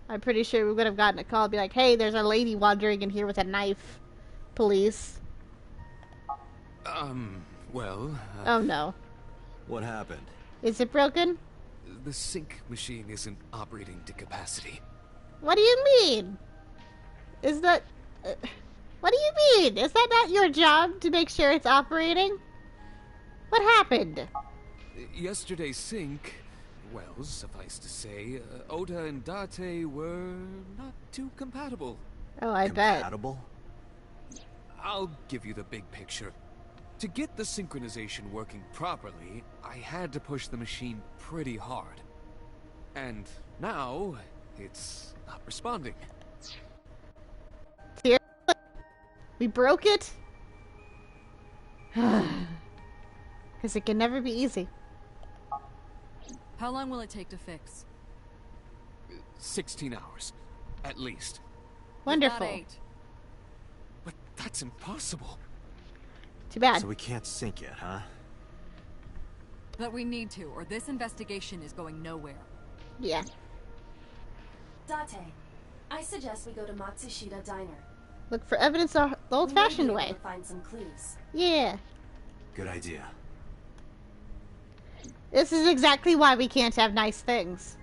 I'm pretty sure we would have gotten a call and be like, hey, there's a lady wandering in here with a knife. Police. Well... Oh no. What happened? Is it broken? The sync machine isn't operating to capacity. What do you mean? Is that... what do you mean? Is that not your job to make sure it's operating? What happened? Yesterday's sync... Well, suffice to say, Ota and Date were not too compatible. Oh, I bet. Compatible? I'll give you the big picture. To get the synchronization working properly, I had to push the machine pretty hard. And now, it's not responding. Seriously? We broke it? Because it can never be easy. How long will it take to fix? 16 hours, at least. Wonderful. About 8. But that's impossible. Too bad. So we can't sync yet, huh? But we need to, or this investigation is going nowhere. Yeah. Date, I suggest we go to Matsushita Diner. Look for evidence the old-fashioned We may be way. able to find some clues. Yeah. Good idea. This is exactly why we can't have nice things.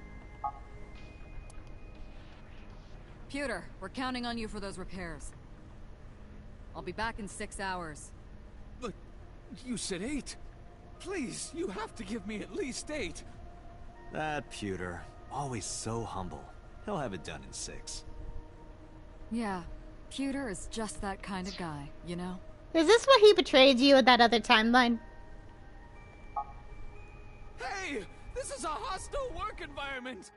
Pewter, we're counting on you for those repairs. I'll be back in 6 hours. But you said 8. Please, you have to give me at least 8. That Pewter, always so humble. He'll have it done in 6. Yeah, Pewter is just that kind of guy, you know? Is this why he betrayed you in that other timeline? Hey! This is a hostile work environment!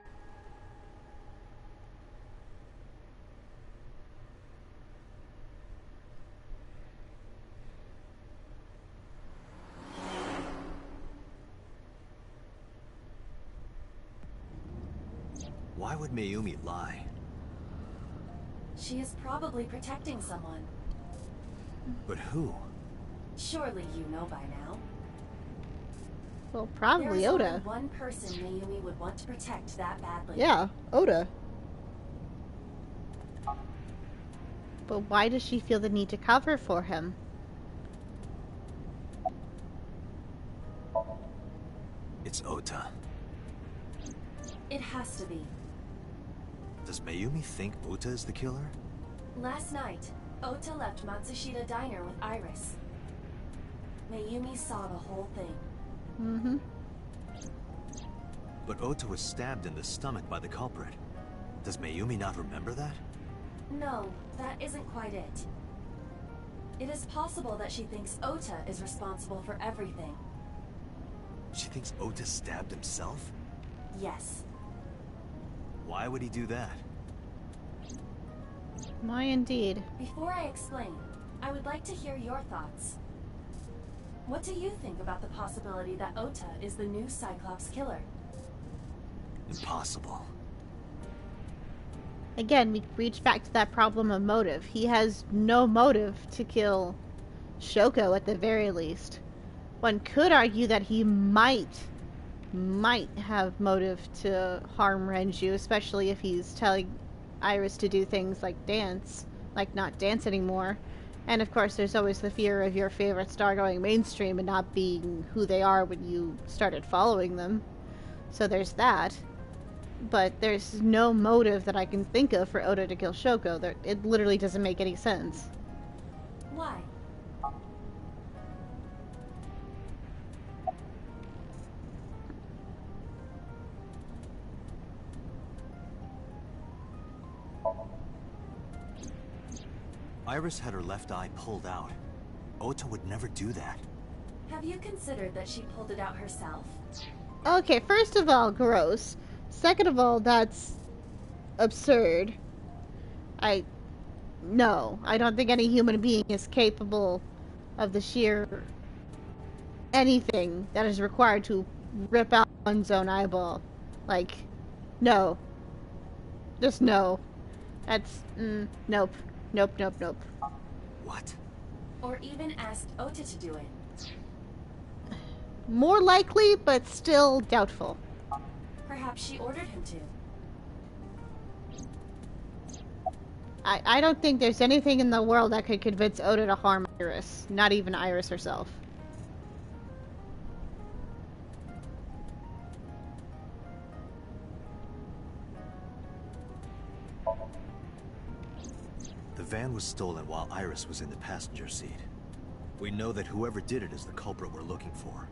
Why would Mayumi lie? She is probably protecting someone. But who? Surely you know by now. Well, probably There's Oda. only one person Mayumi would want to protect that badly. Yeah, Oda. But why does she feel the need to cover for him? It's Ota. It has to be. Does Mayumi think Ota is the killer? Last night, Ota left Matsushita Diner with Iris. Mayumi saw the whole thing. Mm-hmm. But Ota was stabbed in the stomach by the culprit. Does Mayumi not remember that? No, that isn't quite it. It is possible that she thinks Ota is responsible for everything. She thinks Ota stabbed himself? Yes. Why would he do that? Why indeed? Before I explain, I would like to hear your thoughts. What do you think about the possibility that Ota is the new Cyclops killer? Impossible. Again, we reach back to that problem of motive. He has no motive to kill Shoko at the very least. One could argue that he might have motive to harm Renju, especially if he's telling Iris to do things like dance, like not dance anymore. And of course, there's always the fear of your favorite star going mainstream and not being who they are when you started following them. So there's that. But there's no motive that I can think of for Ota to kill Shoko. It literally doesn't make any sense. Why? Iris had her left eye pulled out. Ota would never do that. Have you considered that she pulled it out herself? Okay, first of all, gross. Second of all, that's absurd. No, I don't think any human being is capable of the sheer anything that is required to rip out one's own eyeball. Like, no. Just no. That's, nope. Nope, nope, nope. What? Or even asked Ota to do it? More likely, but still doubtful. Perhaps she ordered him to. I don't think there's anything in the world that could convince Ota to harm Iris. Not even Iris herself. The van was stolen while Iris was in the passenger seat. We know that whoever did it is the culprit we're looking for.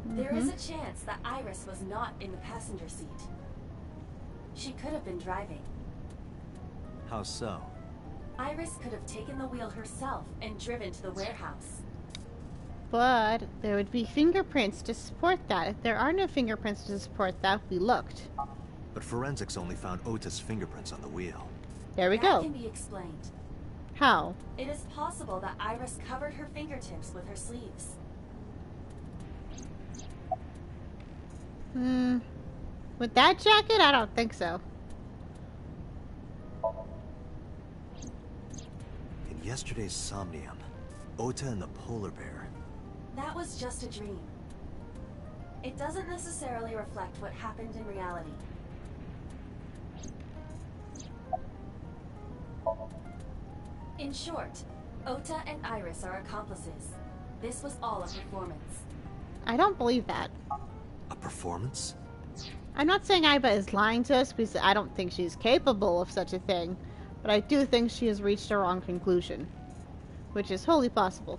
There is a chance that Iris was not in the passenger seat. She could have been driving. How so? Iris could have taken the wheel herself and driven to the warehouse. But there would be fingerprints to support that. If there are no fingerprints to support that, we looked. But forensics only found Ota's fingerprints on the wheel. There we That go. can be explained. How? It is possible that Iris covered her fingertips with her sleeves. With that jacket, I don't think so. In yesterday's Somnium, Ota and the polar bear. That was just a dream. It doesn't necessarily reflect what happened in reality. In short, Ota and Iris are accomplices. This was all a performance. I don't believe that. A performance? I'm not saying Aiba is lying to us because I don't think she's capable of such a thing, but I do think she has reached a wrong conclusion, which is wholly possible.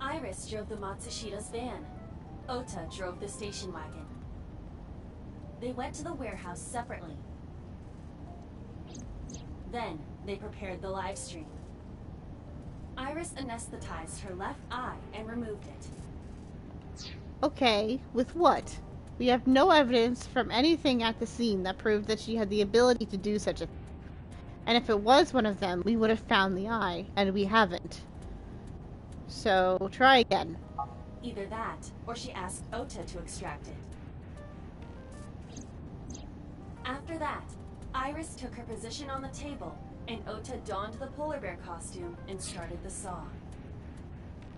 Iris drove the Matsushida's van. Ota drove the station wagon. They went to the warehouse separately. Then, they prepared the live stream. Iris anesthetized her left eye and removed it. Okay, with what? We have no evidence from anything at the scene that proved that she had the ability to do such a thing. And if it was one of them, we would have found the eye, and we haven't. So, try again. Either that, or she asked Ota to extract it. After that, Iris took her position on the table, and Ota donned the polar bear costume and started the saw.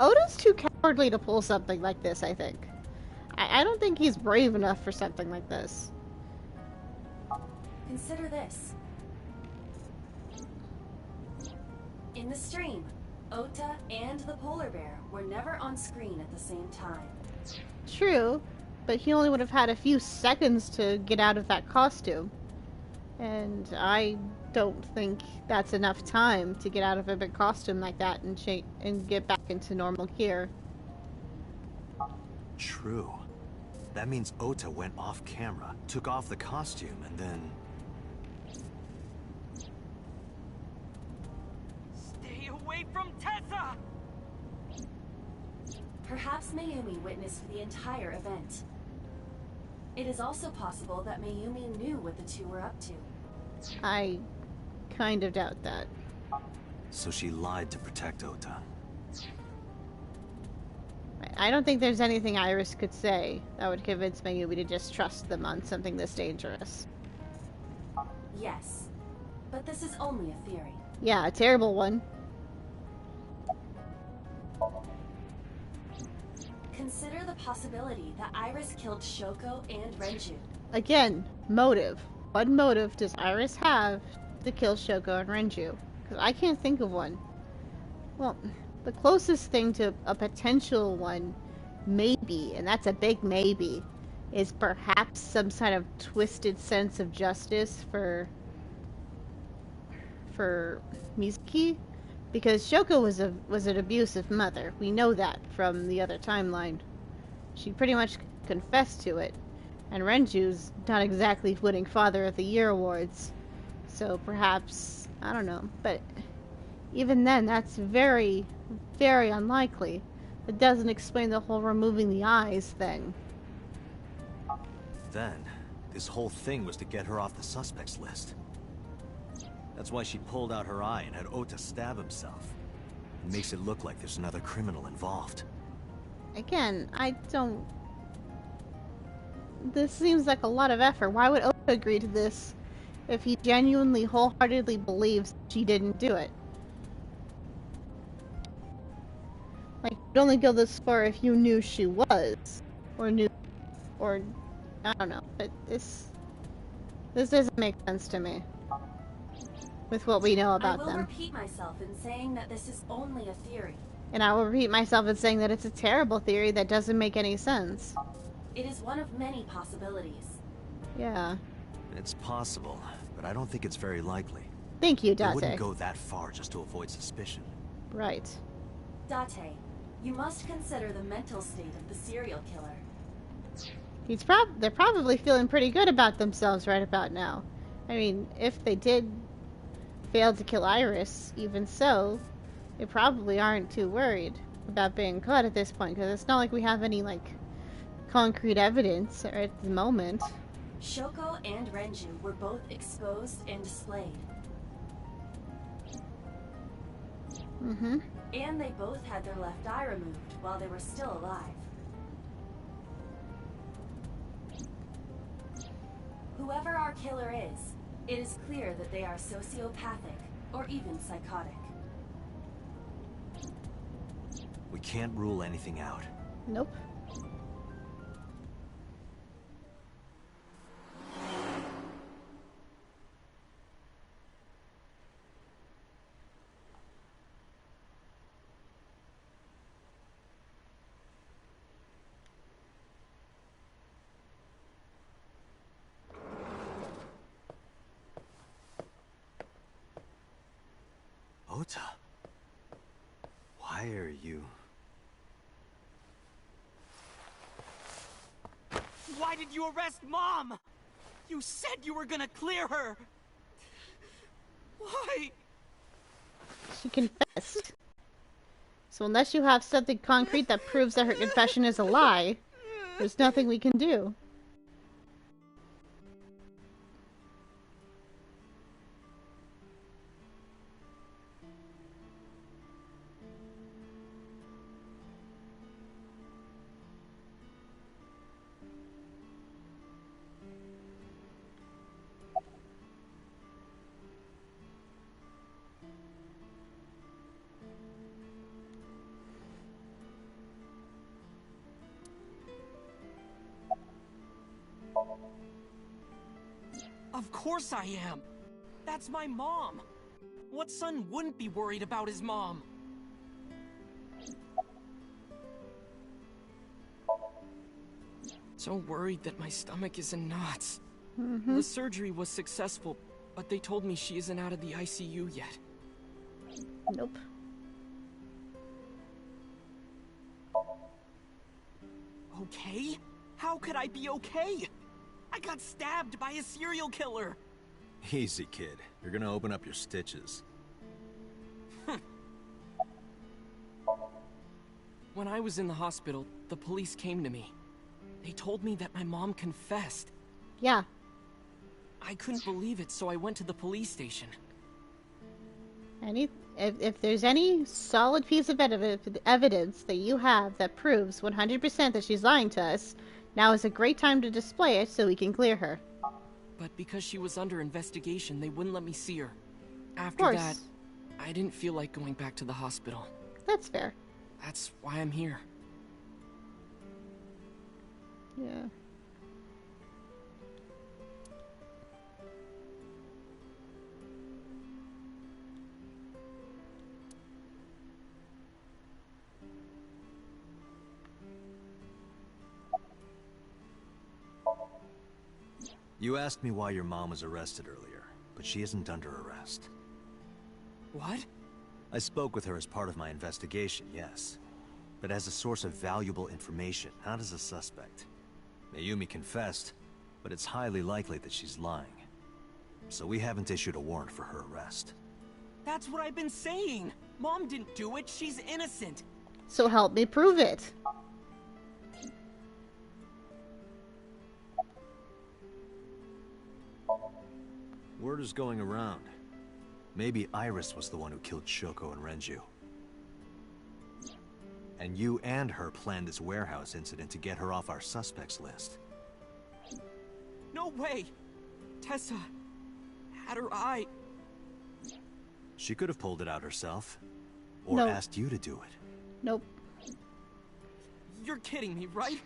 Oda's too cowardly to pull something like this, I think. I don't think he's brave enough for something like this. Consider this. In the stream, Ota and the polar bear were never on screen at the same time. True, but he only would have had a few seconds to get out of that costume. And I don't think that's enough time to get out of a big costume like that and get back into normal gear. True. That means Ota went off camera, took off the costume, and then... Stay away from Tessa! Perhaps Mayumi witnessed the entire event. It is also possible that Mayumi knew what the two were up to. I kind of doubt that. So she lied to protect Ota. I don't think there's anything Iris could say that would convince Mayumi to just trust them on something this dangerous. Yes, but this is only a theory. Yeah, a terrible one. Consider the possibility that Iris killed Shoko and Renju. Again, motive. What motive does Iris have to kill Shoko and Renju? Because I can't think of one. Well, the closest thing to a potential one, maybe, and that's a big maybe, is perhaps some kind of twisted sense of justice for Mizuki, because Shoko was an abusive mother. We know that from the other timeline. She pretty much confessed to it, and Renju's not exactly winning Father of the Year awards, so perhaps, I don't know, but even then, that's very, very unlikely. It doesn't explain the whole removing the eyes thing. Then, this whole thing was to get her off the suspects list. That's why she pulled out her eye and had Ota stab himself. It makes it look like there's another criminal involved. Again, I don't... This seems like a lot of effort. Why would Ota agree to this if he genuinely, wholeheartedly believes she didn't do it? Like, you'd only go this far if you knew she was. Or, I don't know. But this doesn't make sense to me. With what we know about them. I will repeat myself in saying that this is only a theory. And I will repeat myself in saying that it's a terrible theory that doesn't make any sense. It is one of many possibilities. Yeah. It's possible, but I don't think it's very likely. Thank you, Date. They wouldn't go that far just to avoid suspicion. Right. Date, you must consider the mental state of the serial killer. They're probably feeling pretty good about themselves right about now. I mean, if they did fail to kill Iris, even so, they probably aren't too worried about being caught at this point, because it's not like we have any, like, concrete evidence at the moment. Shoko and Renju were both exposed and displayed. Mm-hmm. And they both had their left eye removed while they were still alive. Whoever our killer is, it is clear that they are sociopathic or even psychotic. We can't rule anything out. Nope. Ota, why are you... Why did you arrest Mom? You said you were gonna clear her. Why? She confessed. So unless you have something concrete that proves that her confession is a lie, there's nothing we can do. Of course I am. That's my mom. What son wouldn't be worried about his mom? So worried that my stomach is in knots. The surgery was successful, but they told me she isn't out of the ICU yet. Nope. Okay? How could I be okay? I got stabbed by a serial killer. Easy, kid. You're gonna open up your stitches. When I was in the hospital, the police came to me. They told me that my mom confessed. Yeah. I couldn't believe it, so I went to the police station. If there's any solid piece of evidence that you have that proves 100% that she's lying to us, now is a great time to display it so we can clear her. But because she was under investigation, they wouldn't let me see her. Of After course. that, I didn't feel like going back to the hospital. That's fair. That's why I'm here. Yeah. You asked me why your mom was arrested earlier, but she isn't under arrest. What? I spoke with her as part of my investigation, yes. But as a source of valuable information, not as a suspect. Mayumi confessed, but it's highly likely that she's lying. So we haven't issued a warrant for her arrest. That's what I've been saying! Mom didn't do it, she's innocent! So help me prove it. Word is going around. Maybe Iris was the one who killed Shoko and Renju. And you and her planned this warehouse incident to get her off our suspects list. No way! Tessa had her eye. She could have pulled it out herself. Or No. asked you to do it. Nope. You're kidding me, right?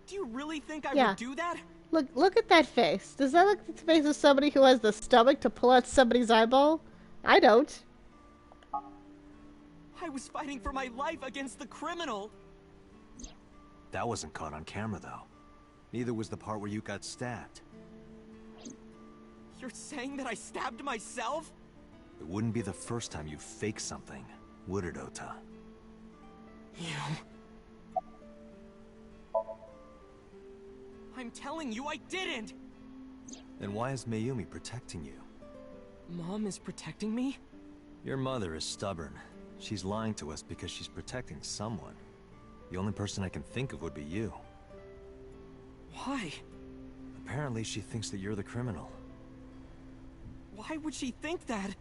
Do you really think I Yeah. would do that? Look at that face. Does that look like the face of somebody who has the stomach to pull out somebody's eyeball? I don't. I was fighting for my life against the criminal! That wasn't caught on camera, though. Neither was the part where you got stabbed. You're saying that I stabbed myself? It wouldn't be the first time you faked something, would it, Ota? You... I'm telling you, I didn't! Then why is Mayumi protecting you? Mom is protecting me? Your mother is stubborn. She's lying to us because she's protecting someone. The only person I can think of would be you. Why? Apparently she thinks that you're the criminal. Why would she think that?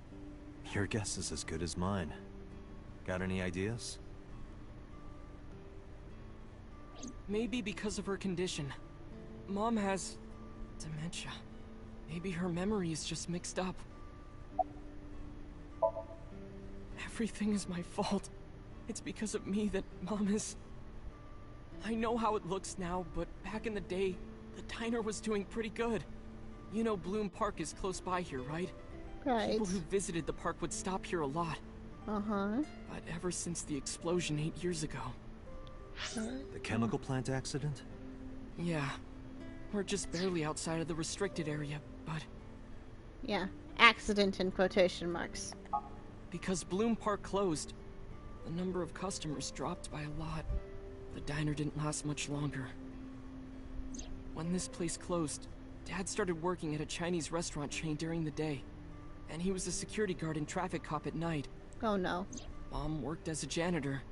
Your guess is as good as mine. Got any ideas? Maybe because of her condition. Mom has... dementia. Maybe her memory is just mixed up. Everything is my fault. It's because of me that Mom is... I know how it looks now, but back in the day, the diner was doing pretty good. You know Bloom Park is close by here, right? Right. People who visited the park would stop here a lot. Uh-huh. But ever since the explosion 8 years ago... The chemical plant accident? Yeah. We're just barely outside of the restricted area, but... Yeah. Accident in quotation marks. Because Bloom Park closed, the number of customers dropped by a lot. The diner didn't last much longer. When this place closed, Dad started working at a Chinese restaurant chain during the day. And he was a security guard and traffic cop at night. Oh no. Mom worked as a janitor.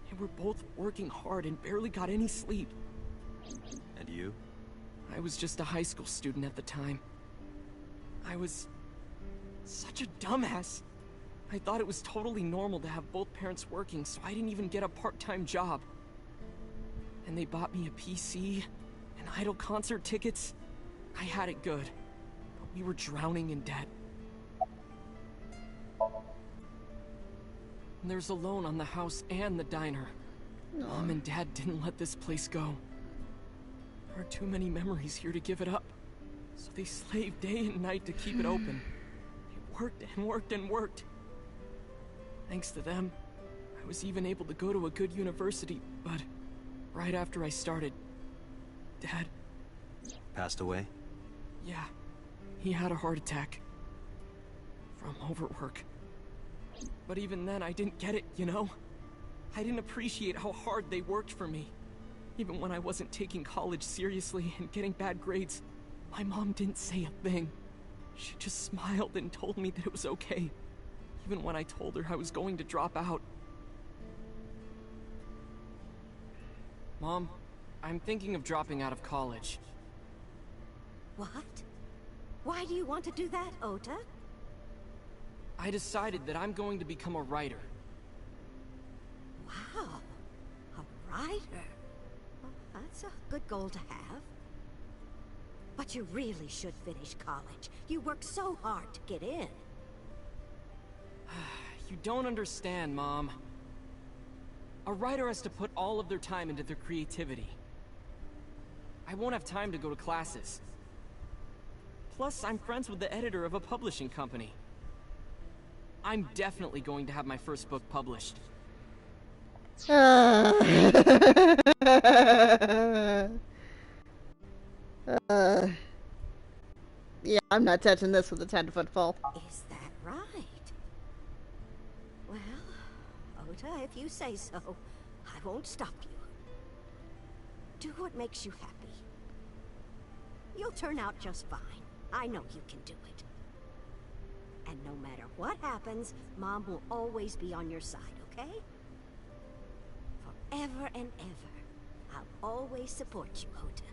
And we're both working hard and barely got any sleep. And you? I was just a high school student at the time. I was... such a dumbass. I thought it was totally normal to have both parents working, so I didn't even get a part-time job. And they bought me a PC and Idol concert tickets. I had it good, but we were drowning in debt. And there's a loan on the house and the diner. Mom and Dad didn't let this place go. There are too many memories here to give it up. So they slaved day and night to keep it open. They worked and worked and worked. Thanks to them, I was even able to go to a good university, but right after I started, Dad... Passed away? Yeah, he had a heart attack. From overwork. But even then, I didn't get it, you know? I didn't appreciate how hard they worked for me. Even when I wasn't taking college seriously and getting bad grades, my mom didn't say a thing. She just smiled and told me that it was okay. Even when I told her I was going to drop out. Mom, I'm thinking of dropping out of college. What? Why do you want to do that, Ota? I decided that I'm going to become a writer. Wow, a writer. Well, that's a good goal to have. But you really should finish college. You worked so hard to get in. You don't understand, Mom. A writer has to put all of their time into their creativity. I won't have time to go to classes. Plus, I'm friends with the editor of a publishing company. I'm definitely going to have my first book published. Yeah, I'm not touching this with a 10-foot pole. Is that right? Well, Ota, if you say so, I won't stop you. Do what makes you happy. You'll turn out just fine. I know you can do it. And no matter what happens, Mom will always be on your side, okay? Forever and ever, I'll always support you, Ota.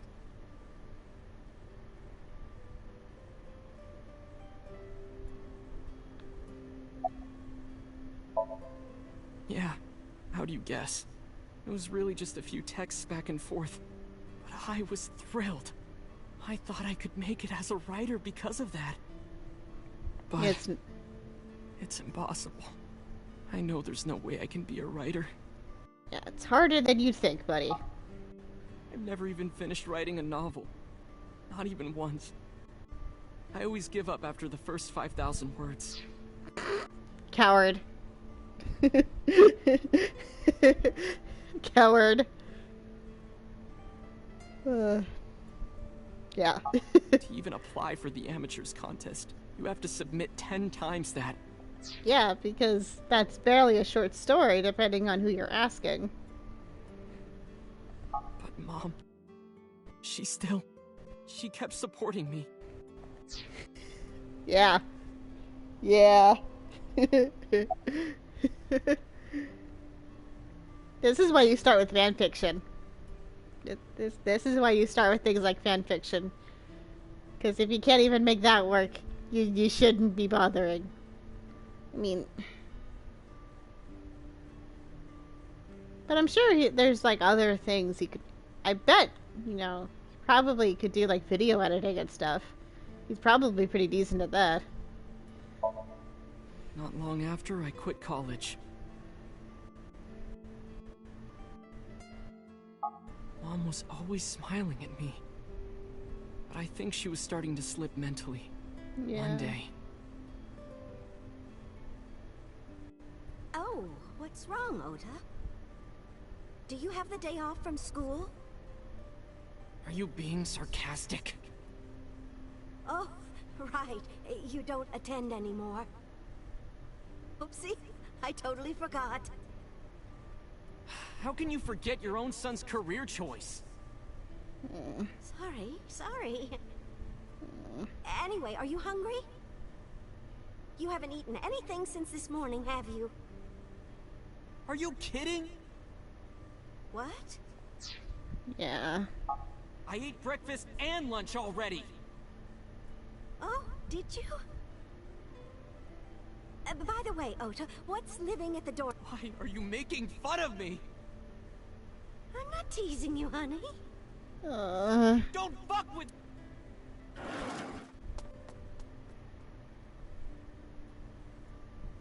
Yeah, how do you guess? It was really just a few texts back and forth, but I was thrilled. I thought I could make it as a writer because of that. But it's impossible. I know there's no way I can be a writer. Yeah, it's harder than you think, buddy. I've never even finished writing a novel. Not even once. I always give up after the first 5,000 words. Coward. Coward. Yeah. To even apply for the amateurs contest, you have to submit 10 times that. Yeah, because that's barely a short story, depending on who you're asking. But Mom, she kept supporting me. Yeah. Yeah. This is why you start with fanfiction. This is why you start with things like fanfiction. Because if you can't even make that work, you shouldn't be bothering. I mean... But I'm sure there's like other things he could... I bet, you know, he probably could do like video editing and stuff. He's probably pretty decent at that. Not long after, I quit college. Mom was always smiling at me. But I think she was starting to slip mentally. Yeah. One day. Oh, what's wrong, Ota? Do you have the day off from school? Are you being sarcastic? Oh, right. You don't attend anymore. Oopsie, I totally forgot. How can you forget your own son's career choice? Sorry. Anyway, are you hungry? You haven't eaten anything since this morning, have you? Are you kidding? What? Yeah. I ate breakfast and lunch already. Oh, did you? By the way, Ota, what's living at the door? Why are you making fun of me? I'm not teasing you, honey. Don't fuck with...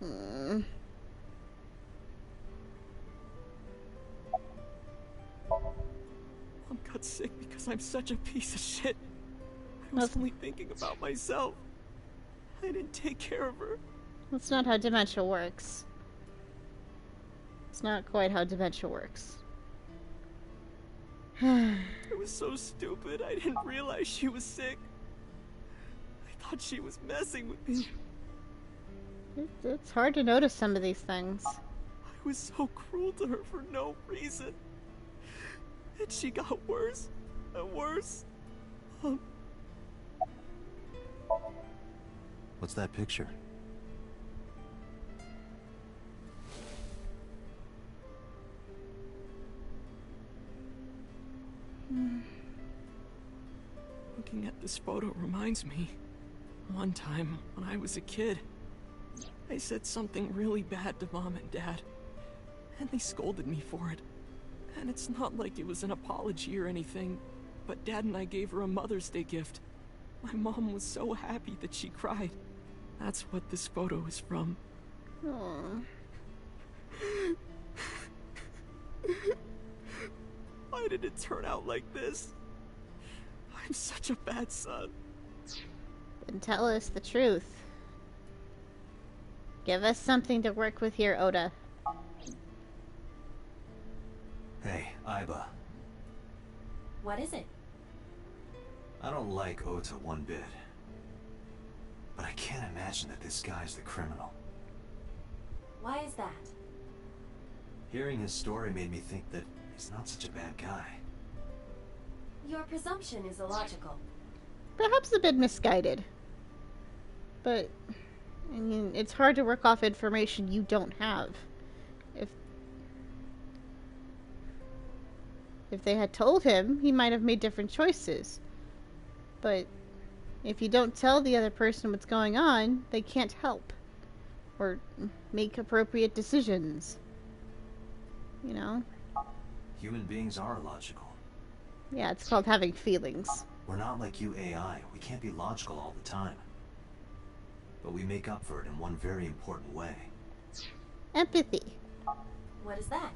Mom got sick because I'm such a piece of shit. I was only thinking about myself. I didn't take care of her. That's not how dementia works. It's not quite how dementia works. I was so stupid, I didn't realize she was sick. I thought she was messing with me. It's hard to notice some of these things. I was so cruel to her for no reason. And she got worse and worse. What's that picture? Looking at this photo reminds me, one time when I was a kid, I said something really bad to Mom and Dad, and they scolded me for it. And it's not like it was an apology or anything, but Dad and I gave her a Mother's Day gift. My mom was so happy that she cried. That's what this photo is from. Aww. Why did it turn out like this? I'm such a bad son. Then tell us the truth. Give us something to work with here, Oda. Hey, Aiba. What is it? I don't like Ota one bit. But I can't imagine that this guy's the criminal. Why is that? Hearing his story made me think that he's not such a bad guy. Your presumption is illogical. Perhaps a bit misguided. But, I mean, it's hard to work off information you don't have. If they had told him, he might have made different choices. But if you don't tell the other person what's going on, they can't help. Or make appropriate decisions. You know? Human beings are illogical. Yeah, it's called having feelings. We're not like you AI. We can't be logical all the time. But we make up for it in one very important way. Empathy. What is that?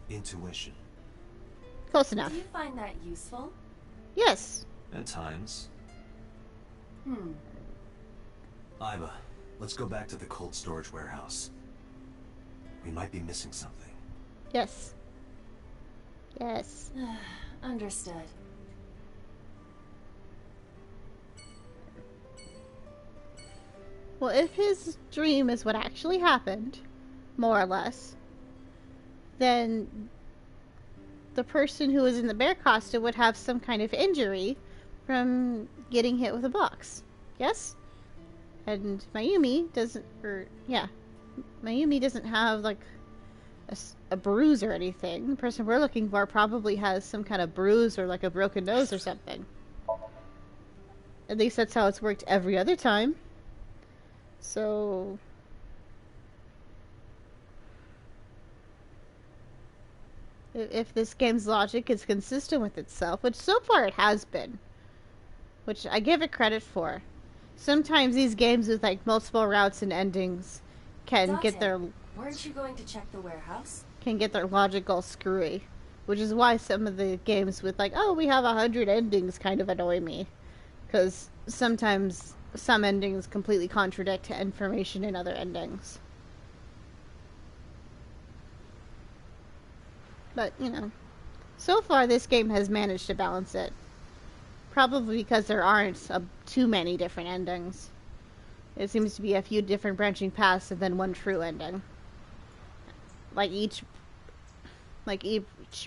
Intuition. Close enough. Do you find that useful? Yes. At times. Hmm. Aiba, let's go back to the cold storage warehouse. We might be missing something. Yes. Yes. Understood. Well, if his dream is what actually happened, more or less, then the person who was in the bear costume would have some kind of injury from getting hit with a box. Yes? And Mayumi doesn't, Mayumi doesn't have, like, a bruise or anything. The person we're looking for probably has some kind of bruise or, like, a broken nose or something. At least that's how it's worked every other time. So... if this game's logic is consistent with itself, which so far it has been, which I give it credit for. Sometimes these games with like multiple routes and endings can Dante, get their weren't you going to check the warehouse? can get their logic all screwy, which is why some of the games with like, oh, we have 100 endings kind of annoy me, because sometimes some endings completely contradict information in other endings. But, you know, so far this game has managed to balance it. Probably because there aren't too many different endings. It seems to be a few different branching paths and then one true ending. Like each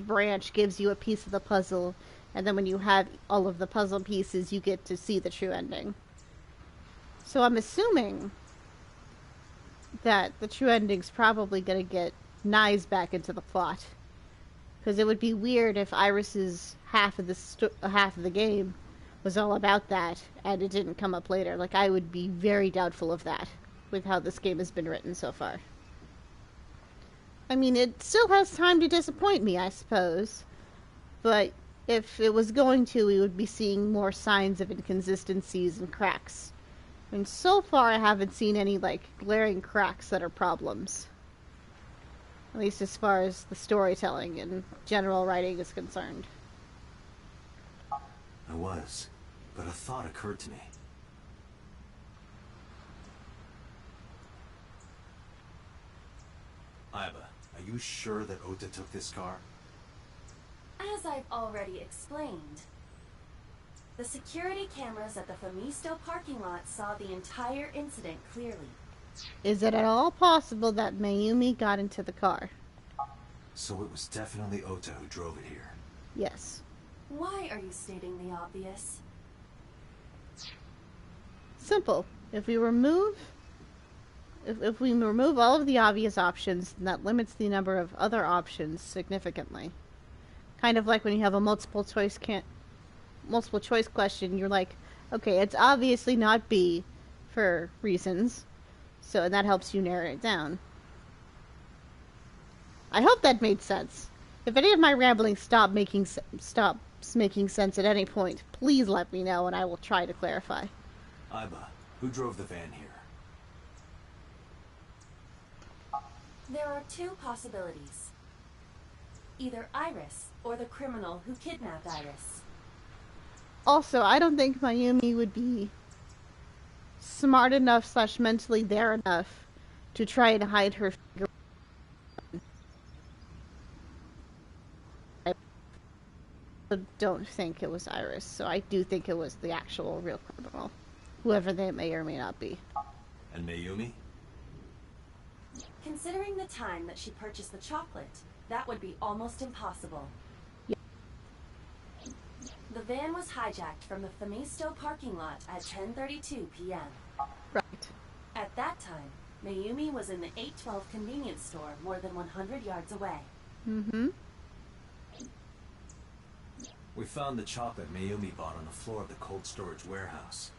branch gives you a piece of the puzzle, and then when you have all of the puzzle pieces, you get to see the true ending. So I'm assuming that the true ending's probably going to get Nyes back into the plot. Because it would be weird if Iris's half of the game was all about that, and it didn't come up later. Like, I would be very doubtful of that, with how this game has been written so far. I mean, it still has time to disappoint me, I suppose. But if it was going to, we would be seeing more signs of inconsistencies and cracks. And so far, I haven't seen any, like, glaring cracks that are problems. At least as far as the storytelling and general writing is concerned. I was, but a thought occurred to me. Aiba, are you sure that Ota took this car? As I've already explained, the security cameras at the Famisto parking lot saw the entire incident clearly. Is it at all possible that Mayumi got into the car? So it was definitely Ota who drove it here. Yes. Why are you stating the obvious? Simple. If we remove all of the obvious options, then that limits the number of other options significantly. Kind of like when you have a multiple choice question, you're like, okay, it's obviously not B for reasons. So, and that helps you narrow it down. I hope that made sense. If any of my rambling stops making sense at any point, please let me know and I will try to clarify. Iba, who drove the van here? There are two possibilities. Either Iris or the criminal who kidnapped Iris. Also, I don't think Mayumi would be smart enough / mentally there enough to try and hide her figure. I don't think it was Iris, so I do think it was the actual real criminal, whoever they may or may not be. And Mayumi? Considering the time that she purchased the chocolate, that would be almost impossible. Yeah. The van was hijacked from the Famisto parking lot at 10:32 p.m. Right. At that time, Mayumi was in the 812 convenience store more than 100 yards away. Mm-hmm. We found the chocolate Mayumi bought on the floor of the cold storage warehouse.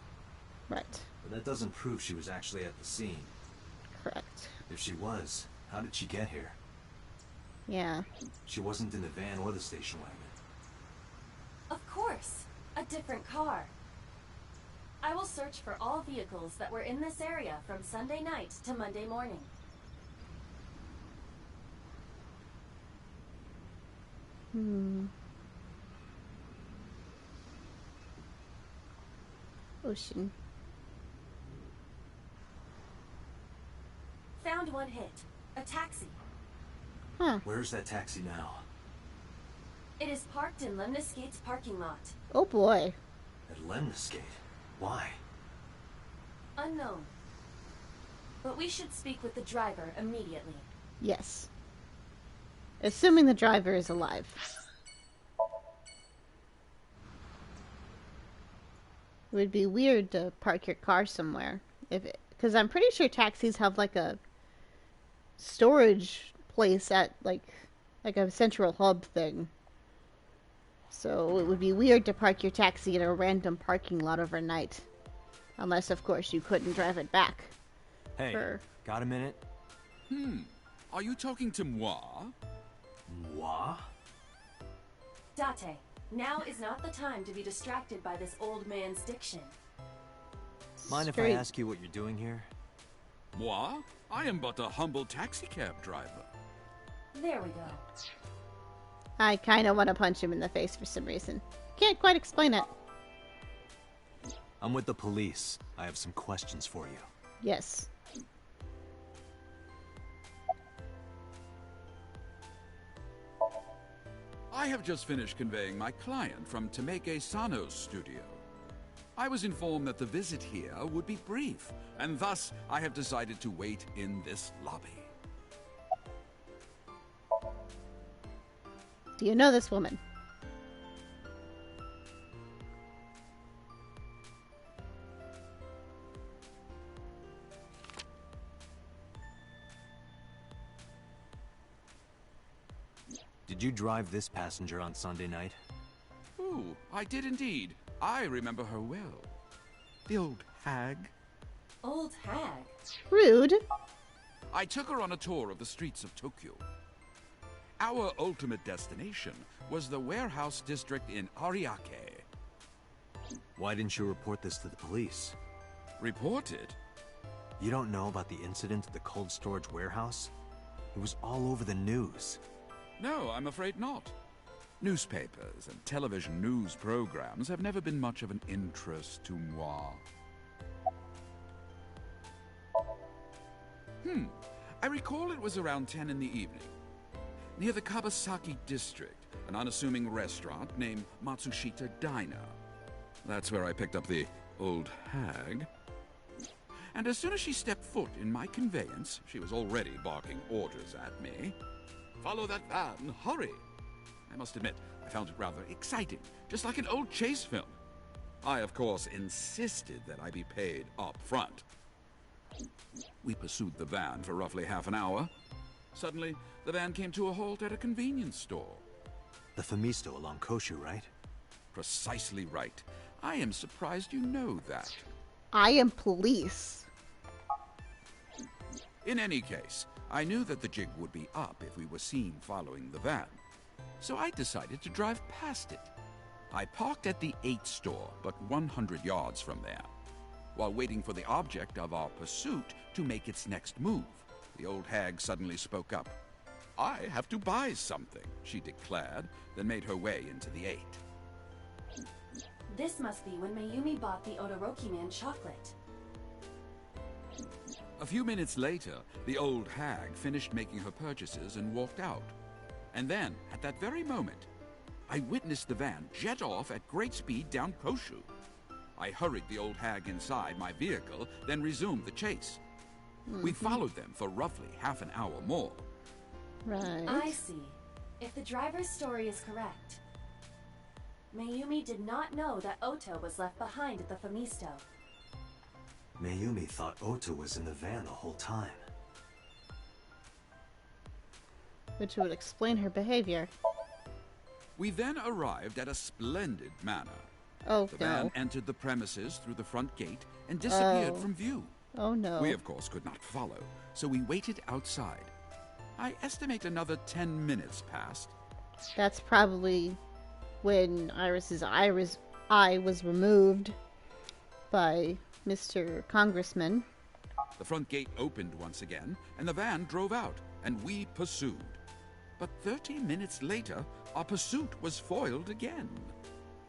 Right. But that doesn't prove she was actually at the scene. Correct. If she was, how did she get here? Yeah. She wasn't in the van or the station wagon. Of course, a different car. I will search for all vehicles that were in this area from Sunday night to Monday morning. Ocean. Found one hit. A taxi. Huh. Where's that taxi now? It is parked in Lemniscate's parking lot. Oh boy. At Lemniscate? Why? Unknown. But we should speak with the driver immediately. Yes. Assuming the driver is alive. It would be weird to park your car somewhere, because I'm pretty sure taxis have like a storage place at like a central hub thing. So it would be weird to park your taxi in a random parking lot overnight, unless of course you couldn't drive it back. Hey, got a minute? Are you talking to moi? Moi? Date, now is not the time to be distracted by this old man's diction. Mind if I ask you what you're doing here? Moi? I am but a humble taxicab driver. There we go. I kind of want to punch him in the face for some reason. Can't quite explain it. I'm with the police. I have some questions for you. Yes. I have just finished conveying my client from Temeke Sano's studio. I was informed that the visit here would be brief, and thus I have decided to wait in this lobby. Do you know this woman? Did you drive this passenger on Sunday night? Ooh, I did indeed. I remember her well. The old hag. Old hag? Rude. I took her on a tour of the streets of Tokyo. Our ultimate destination was the warehouse district in Ariake. Why didn't you report this to the police? Reported? You don't know about the incident at the cold storage warehouse? It was all over the news. No, I'm afraid not. Newspapers and television news programs have never been much of an interest to moi. I recall it was around 10 in the evening. Near the Kabasaki district, an unassuming restaurant named Matsushita Diner. That's where I picked up the old hag. And as soon as she stepped foot in my conveyance, she was already barking orders at me. Follow that van, hurry! I must admit, I found it rather exciting, just like an old chase film. I, of course, insisted that I be paid up front. We pursued the van for roughly half an hour. Suddenly, the van came to a halt at a convenience store. The Famisto along Koshu, right? Precisely right. I am surprised you know that. I am police. In any case, I knew that the jig would be up if we were seen following the van, so I decided to drive past it. I parked at the 8 store, but 100 yards from there. While waiting for the object of our pursuit to make its next move, the old hag suddenly spoke up. "I have to buy something," she declared, then made her way into the 8. This must be when Mayumi bought the Odoroki Man chocolate. A few minutes later, the old hag finished making her purchases and walked out. And then, at that very moment, I witnessed the van jet off at great speed down Koshu. I hurried the old hag inside my vehicle, then resumed the chase. We followed them for roughly half an hour more. Right. I see. If the driver's story is correct, Mayumi did not know that Ota was left behind at the Famisto. Mayumi thought Ota was in the van the whole time. Which would explain her behavior. We then arrived at a splendid manor. Oh, The no. van entered the premises through the front gate and disappeared Oh. from view. Oh, no. We, of course, could not follow, so we waited outside. I estimate another 10 minutes passed. That's probably when Iris's eye was removed by Mr. Congressman. The front gate opened once again, and the van drove out, and we pursued. But 30 minutes later, our pursuit was foiled again.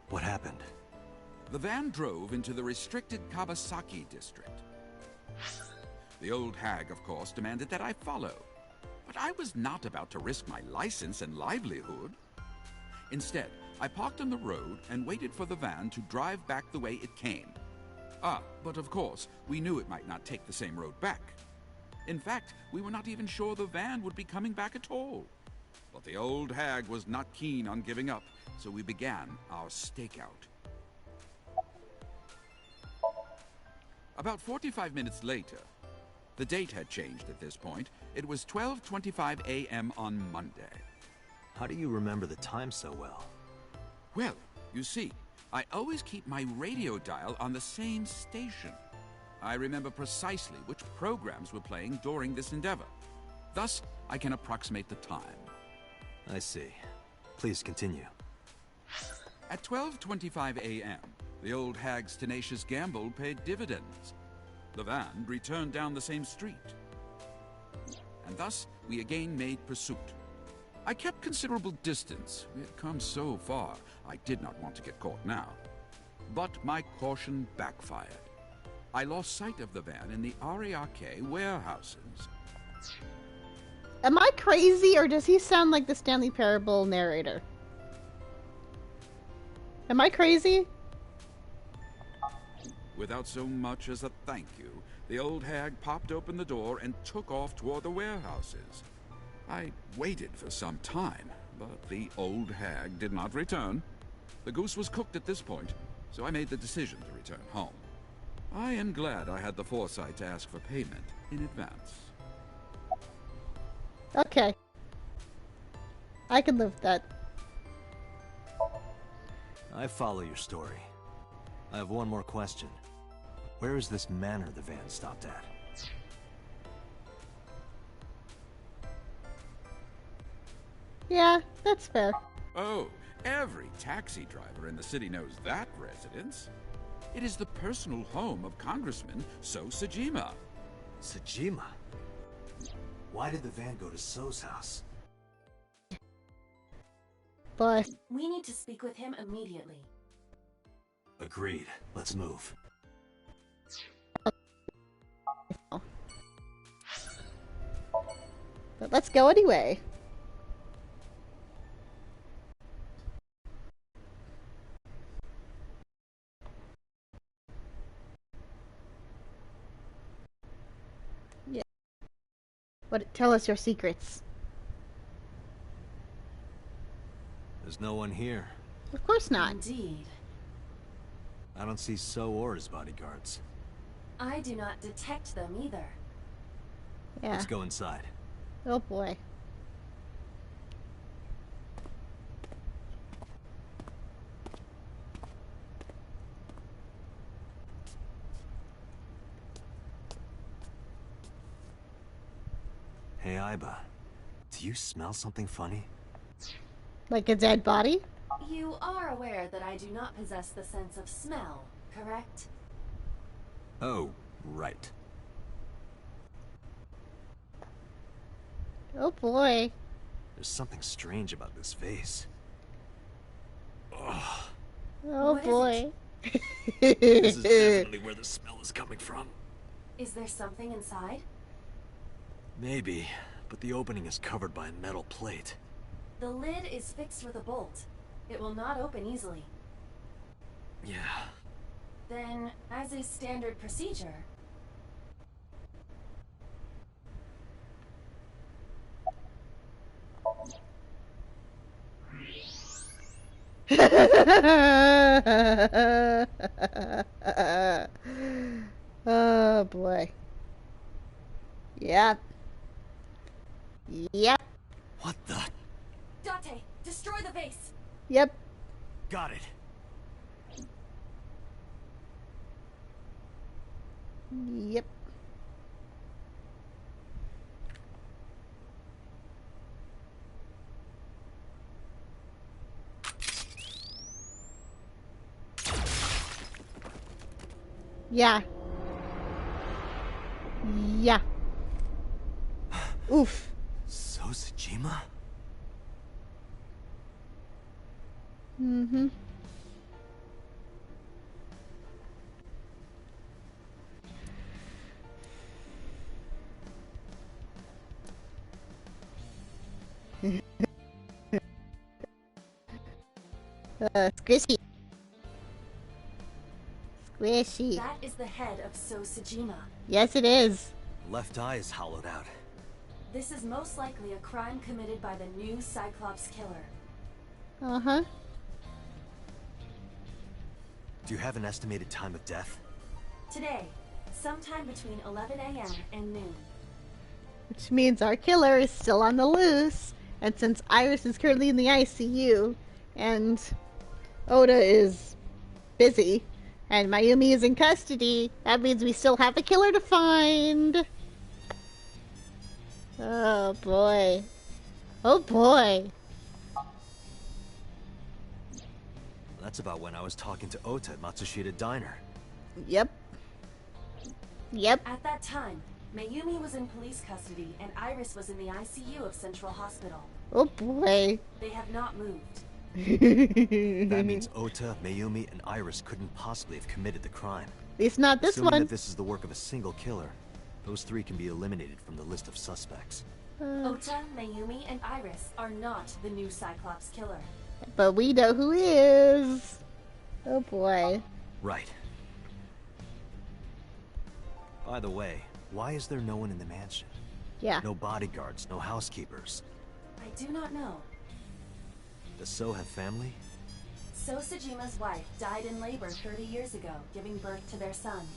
What happened? The van drove into the restricted Kabasaki district. The old hag, of course, demanded that I follow. But I was not about to risk my license and livelihood. Instead, I parked on the road and waited for the van to drive back the way it came. But of course, we knew it might not take the same road back. In fact, we were not even sure the van would be coming back at all. But the old hag was not keen on giving up, so we began our stakeout. About 45 minutes later, the date had changed at this point. It was 12:25 a.m. on Monday. How do you remember the time so well? Well, you see, I always keep my radio dial on the same station. I remember precisely which programs were playing during this endeavor. Thus, I can approximate the time. I see. Please continue. At 12:25 a.m., the old hag's tenacious gamble paid dividends. The van returned down the same street. And thus, we again made pursuit. I kept considerable distance. We had come so far, I did not want to get caught now. But my caution backfired. I lost sight of the van in the Ariake warehouses. Am I crazy, or does he sound like the Stanley Parable narrator? Am I crazy? Without so much as a thank you, the old hag popped open the door and took off toward the warehouses. I waited for some time, but the old hag did not return. The goose was cooked at this point, so I made the decision to return home. I am glad I had the foresight to ask for payment in advance. Okay. I can live with that. I follow your story. I have one more question. Where is this manor the van stopped at? Yeah, that's fair. Oh, every taxi driver in the city knows that residence. It is the personal home of Congressman So Sajima. Sajima? Why did the van go to So's house? But We need to speak with him immediately. Agreed. Let's move. But let's go anyway. Yeah. What? Tell us your secrets. There's no one here. Of course not. Indeed. I don't see So or his bodyguards. I do not detect them either. Yeah. Let's go inside. Oh boy. Hey, Aiba. Do you smell something funny? Like a dead body? You are aware that I do not possess the sense of smell, correct? Oh, right. Oh boy. There's something strange about this vase. Ugh. Oh What is boy. This is definitely where the smell is coming from. Is there something inside? Maybe, but the opening is covered by a metal plate. The lid is fixed with a bolt. It will not open easily. Yeah. Then, as is standard procedure... Oh boy. Yep. Yep. What the? Date, destroy the vase! Yep. Got it. Yep. Yeah. Yeah. Oof. Sosajima? Mm-hmm. Squishy. Squishy. That is the head of Sosajima. Yes, it is. Left eye is hollowed out. This is most likely a crime committed by the new Cyclops killer. Uh-huh. Do you have an estimated time of death? Today, sometime between 11 a.m. and noon. Which means our killer is still on the loose. And since Iris is currently in the ICU, and Oda is busy, and Mayumi is in custody, that means we still have a killer to find. Oh boy. Oh boy. That's about when I was talking to Ota at Matsushita Diner. Yep. Yep. At that time, Mayumi was in police custody and Iris was in the ICU of Central Hospital. Oh boy. They have not moved. That means Ota, Mayumi, and Iris couldn't possibly have committed the crime. At least not this Assuming one. that this is the work of a single killer, those three can be eliminated from the list of suspects. Ota, Mayumi, and Iris are not the new Cyclops killer. But we know who is. Oh boy. Right. By the way, why is there no one in the mansion? Yeah. No bodyguards, no housekeepers. I do not know. Does So have family? Sosajima's wife died in labor 30 years ago, giving birth to their son.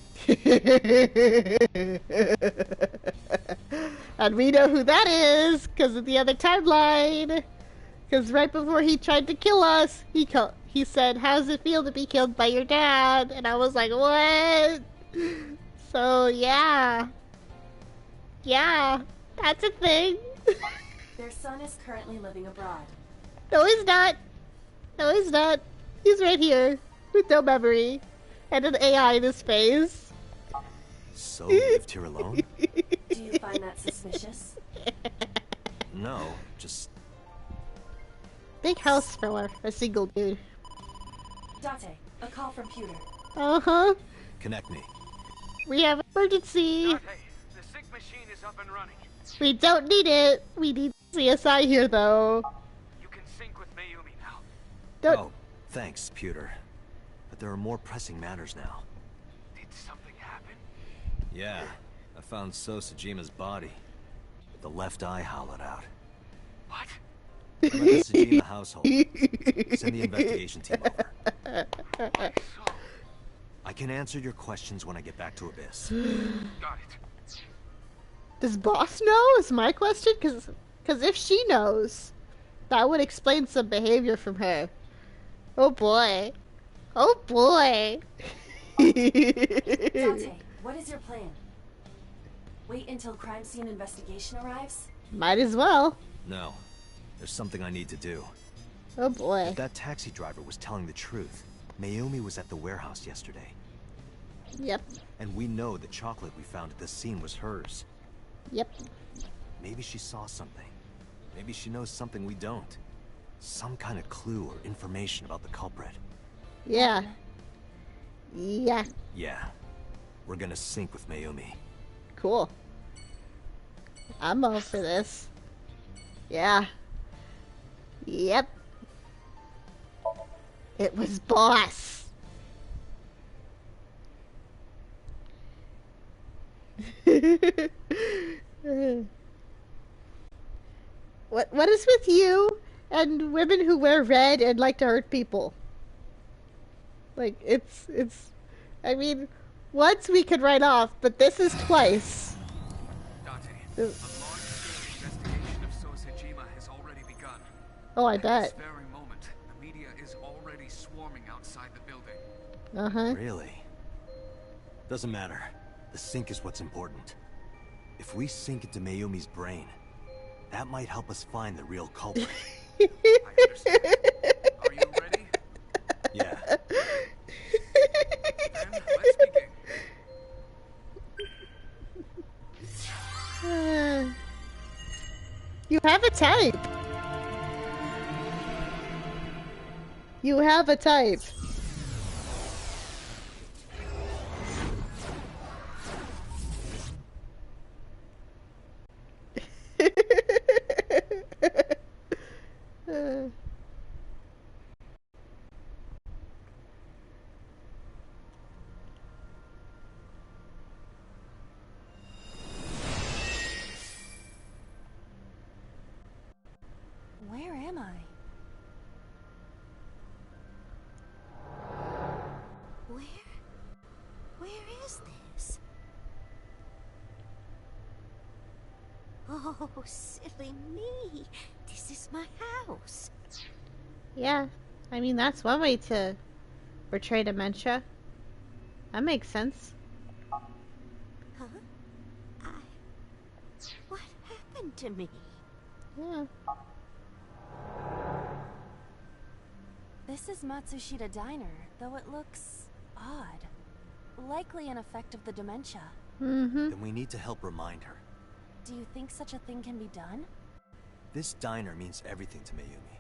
And we know who that is, because of the other timeline. Because right before he tried to kill us, he said, "How's it feel to be killed by your dad?" And I was like, what? So, yeah. Yeah, that's a thing. Their son is currently living abroad. No, he's not. No, he's not. He's right here, with no memory, and an AI in his face. So lived here alone? Do you find that suspicious? No, just... Big house for a single dude. Date, a call from Pewter. Uh-huh. Connect me. We have emergency. Dante, the sick machine is up and running. We don't need it. We need CSI here, though. You can sync with Mayumi now. Don't. Oh, thanks, Pewter. But there are more pressing matters now. Did something happen? Yeah, I found Sosajima's body. With the left eye hollowed out. What? I'm at the Sajima household. Send the investigation team over. So, I can answer your questions when I get back to Abyss. got it. Does Boss know? Is my question? Because if she knows, that would explain some behavior from her. Oh boy. Oh boy. Date, what is your plan? Wait until crime scene investigation arrives? Might as well. No. There's something I need to do. Oh boy. If that taxi driver was telling the truth, Mayumi was at the warehouse yesterday. Yep. And we know the chocolate we found at the scene was hers. Yep. Maybe she saw something. Maybe she knows something we don't. Some kind of clue or information about the culprit. Yeah. Yeah. Yeah. We're gonna sync with Mayumi. Cool. I'm all for this. Yeah. Yep. It was boss. What is with you and women who wear red and like to hurt people? Like it's I mean, once we could write off, but this is twice. Date, a large-scale investigation of Sosejima has already begun. Oh, I At bet. this very moment, the media is already swarming outside the building. Uh-huh. Really? Doesn't matter. The sync is what's important. If we sink into Mayumi's brain, that might help us find the real culprit. I understand. Are you ready? Yeah. Then let's begin. You have a type. You have a type. Where am I? Where is this? Oh, silly me. This is my house. Yeah, I mean, that's one way to portray dementia. That makes sense. Huh? What happened to me? Yeah. This is Matsushita Diner, though it looks odd. Likely an effect of the dementia. Mm-hmm. Then we need to help remind her. Do you think such a thing can be done? This diner means everything to Mayumi.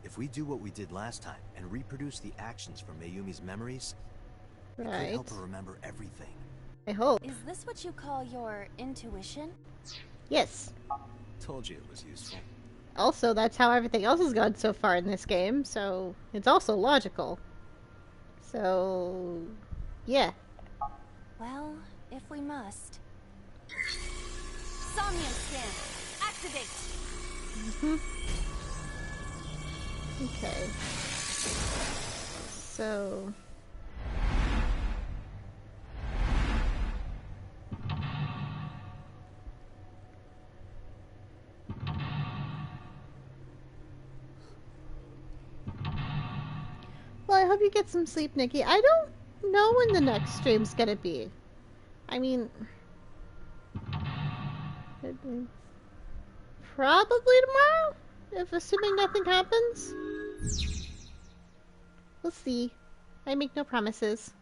If we do what we did last time and reproduce the actions from Mayumi's memories, it could Right. help her remember everything. I hope. Is this what you call your intuition? Yes. Told you it was useful. Also, that's how everything else has gone so far in this game, so it's also logical. So, yeah. Well, if we must. Somnium scan! Activate! Okay. So... Well, I hope you get some sleep, Nikki. I don't know when the next stream's gonna be. I mean... Probably tomorrow? If assuming nothing happens? We'll see. I make no promises.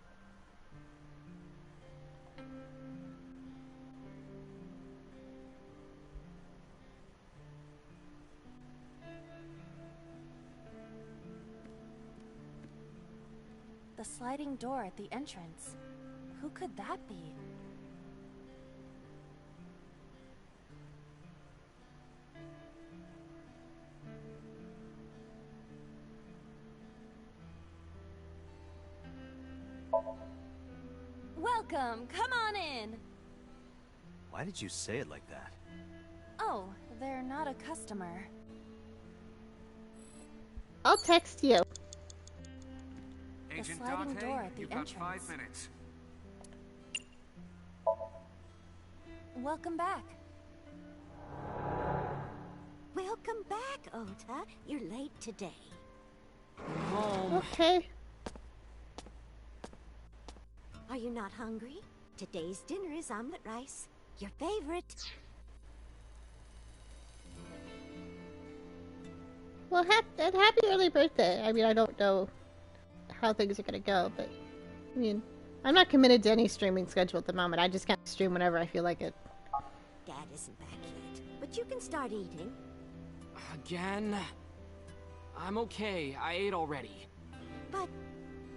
The sliding door at the entrance. Who could that be? Welcome! Come on in! Why did you say it like that? Oh, they're not a customer. I'll text you. Agent sliding Date, door at the you've got entrance. 5 minutes. Welcome back. Welcome back, Ota. You're late today. Okay. Are you not hungry? Today's dinner is omelet rice. Your favorite. Well, happy early birthday. I mean, I don't know how things are gonna go, but I mean, I'm not committed to any streaming schedule at the moment. I just can't stream whenever I feel like it. Dad isn't back yet, but you can start eating. Again? I'm okay. I ate already. But...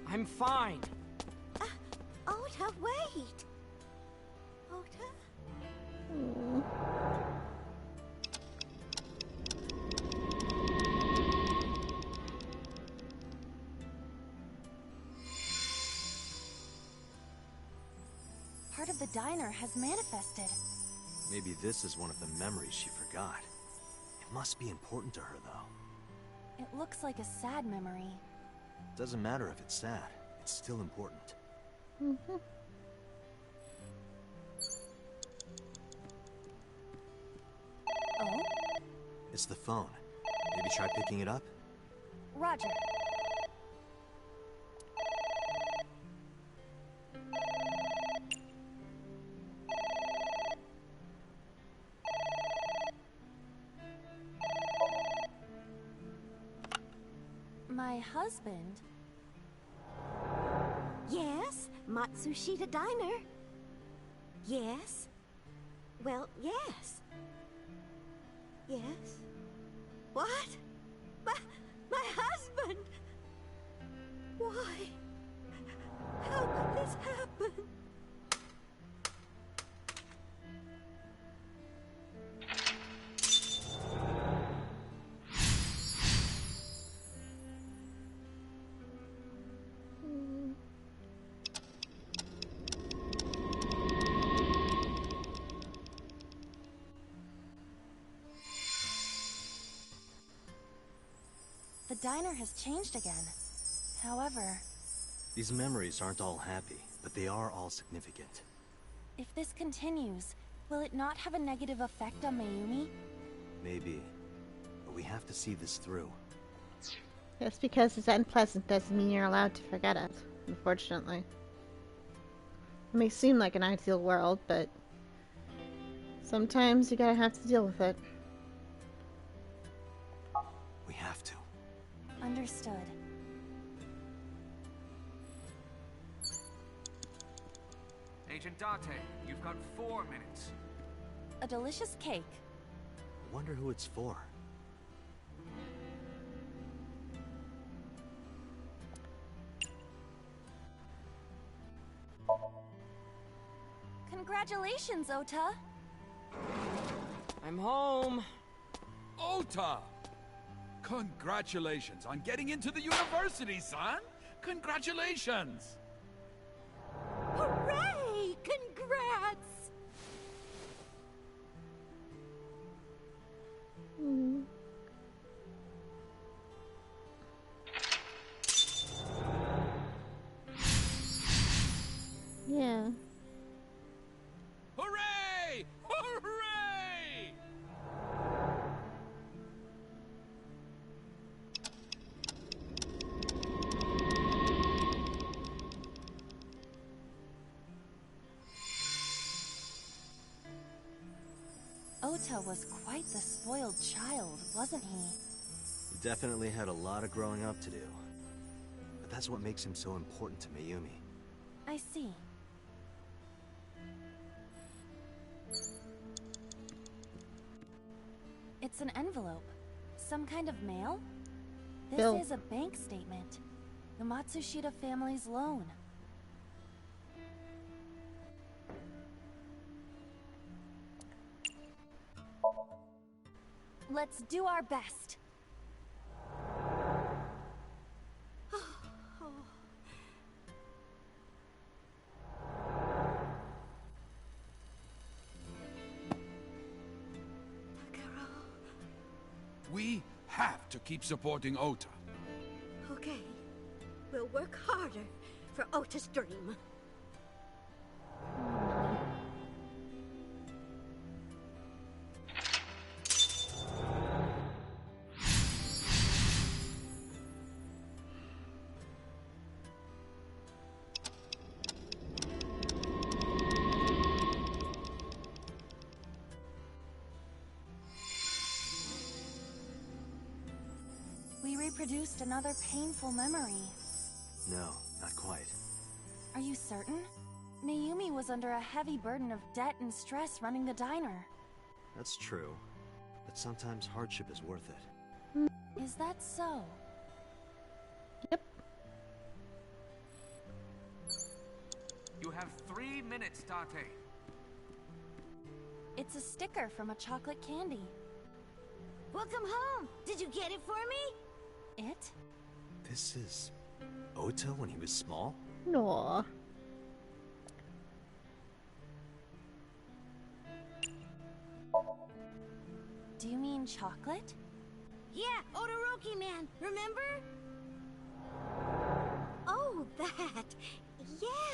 I'm fine. Ota, wait! Ota? Mm. Part of the diner has manifested. Maybe this is one of the memories she forgot. It must be important to her, though. It looks like a sad memory. Doesn't matter if it's sad. It's still important. Mm-hmm. Oh? It's the phone. Maybe try picking it up? Roger. My husband? Yes, Matsushita Diner. Yes. Well, yes. Yes. What? My husband! Why? How could this happen? The diner has changed again. However, These memories aren't all happy, but they are all significant. if this continues, will it not have a negative effect on Mayumi? Maybe. But we have to see this through. Just because it's unpleasant doesn't mean you're allowed to forget it, unfortunately. It may seem like an ideal world, but sometimes you gotta have to deal with it. We have to. Understood. Agent Date, you've got 4 minutes. A delicious cake. Wonder who it's for. Congratulations, Ota! I'm home. Ota! Congratulations on getting into the university, son! Congratulations! Hooray! Congrats! Mm. Yeah. Hooray! Hooray! Ota was quite the spoiled child, wasn't he? He definitely had a lot of growing up to do. But that's what makes him so important to Mayumi. I see. It's an envelope. Some kind of mail? This Bill. is a bank statement. The Matsushita family's loan. Let's do our best. We have to keep supporting Ota. Okay. We'll work harder for Ota's dream. reintroduced another painful memory. No, not quite. Are you certain? Mayumi was under a heavy burden of debt and stress running the diner. That's true. But sometimes hardship is worth it. Is that so? Yep. You have 3 minutes, Date. It's a sticker from a chocolate candy. Welcome home. Did you get it for me? It? This is... Ota when he was small? Aw. Do you mean chocolate? Yeah, Odoroki man, remember? Oh, that.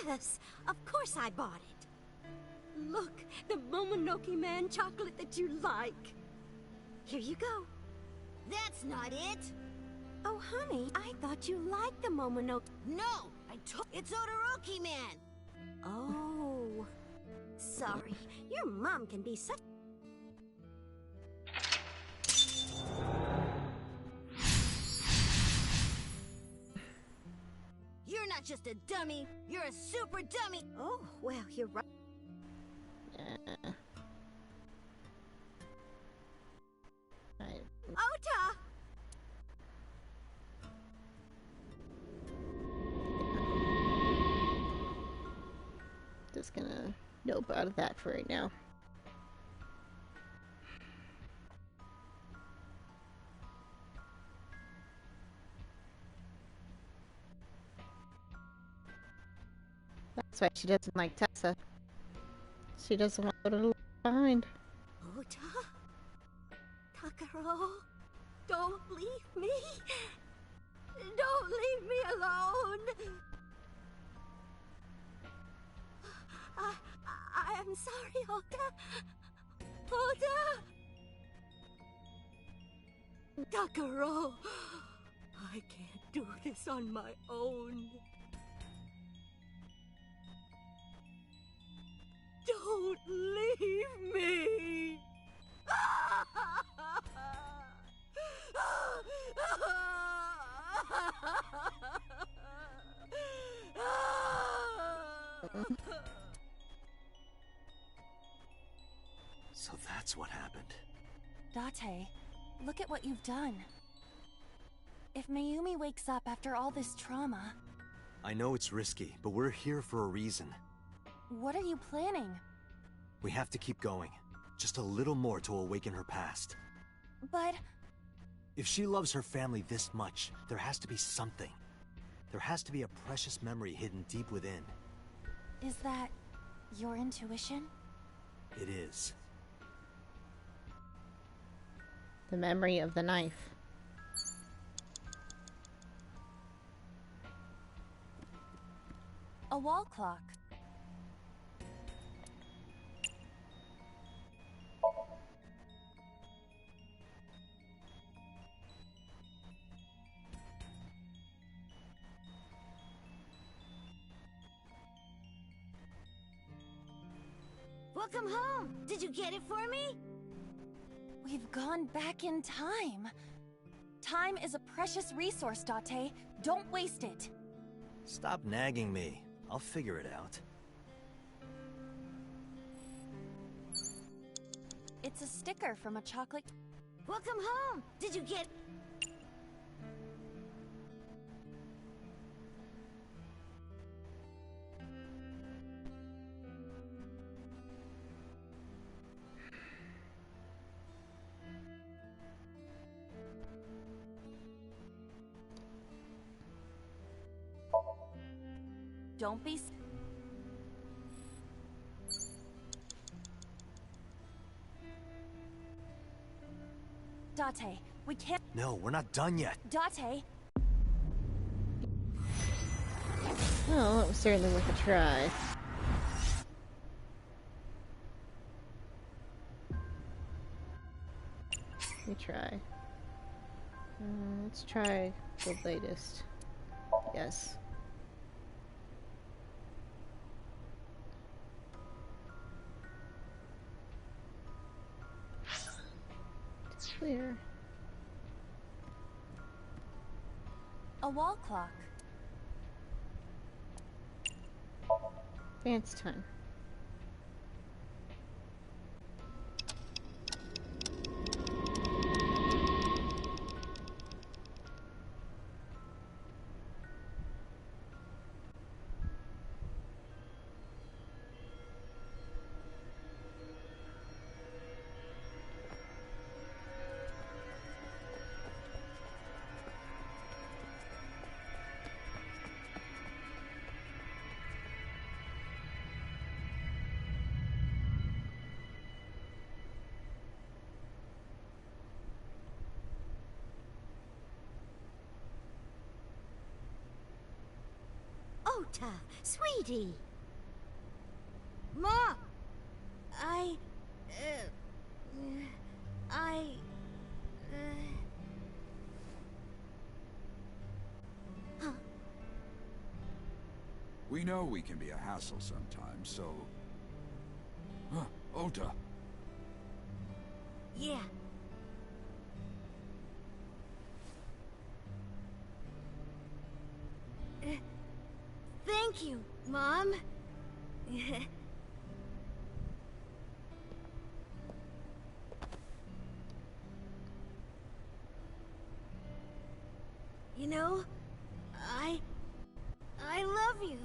Yes, of course I bought it. Look, the Momonoke Man chocolate that you like. Here you go. That's not it. Oh, honey, I thought you liked the Momonoke. No, it's Odoroki Man. Oh, sorry. Your mom can be such... You're not just a dummy, you're a super dummy. Oh, well, you're right. Ota! Just gonna nope out of that for right now. That's why she doesn't like Tessa. She doesn't want to leave behind. Ota? Takaro, don't leave me. Don't leave me alone. I'm sorry, Ota. Ota! Takaro, I can't do this on my own. Don't leave me! So that's what happened. Date, look at what you've done. If Mayumi wakes up after all this trauma... I know it's risky, but we're here for a reason. What are you planning? We have to keep going. Just a little more to awaken her past. But... If she loves her family this much, there has to be something. There has to be a precious memory hidden deep within. Is that your intuition? It is. The memory of the knife. A wall clock. Welcome home. Did you get it for me? We've gone back in time. Time is a precious resource, Date. Don't waste it. Stop nagging me. I'll figure it out. It's a sticker from a chocolate... Welcome home. Did you get... Don't be... Date, we can't... No, we're not done yet. Date! Well, it was certainly worth a try. Let me try. Let's try the latest. Yes. It's clear. A wall clock. Dance time. Ota, sweetie. Ma! I... Huh? We know we can be a hassle sometimes, so... Huh, Ota. Yeah. Thank you, Mom. You know, I love you.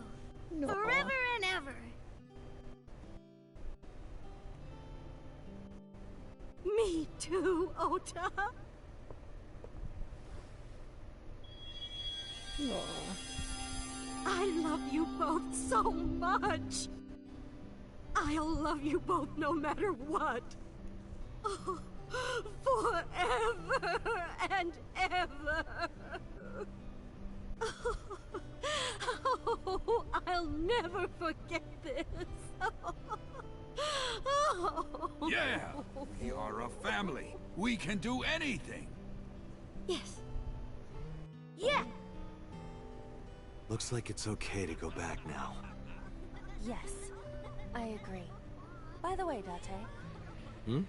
No. Forever and ever. Me too, Ota. Aw. I love you both so much. I'll love you both no matter what. Oh, forever and ever. Oh, I'll never forget this. Yeah! We are a family. We can do anything. Yes. Yeah. Looks like it's okay to go back now. Yes, I agree. By the way, Date. Hmm?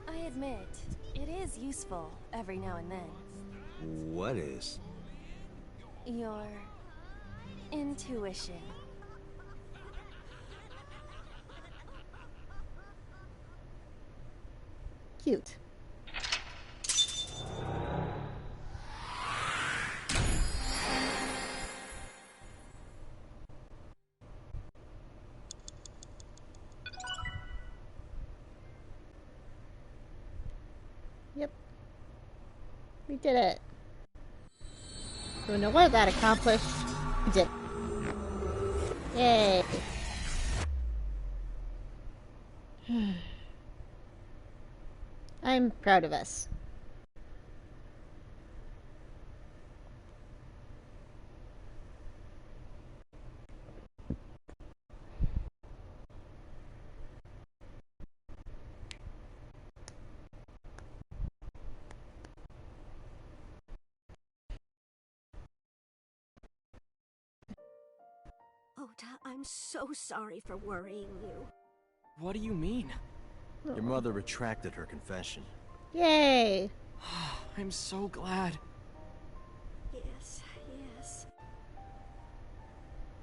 I admit, it is useful every now and then. What is? Your intuition. Cute. Yep. We did it. Don't know what that accomplished. We did. Yay. I'm proud of us. Ota, I'm so sorry for worrying you. What do you mean? Your mother retracted her confession. Yay. I'm so glad. Yes, yes.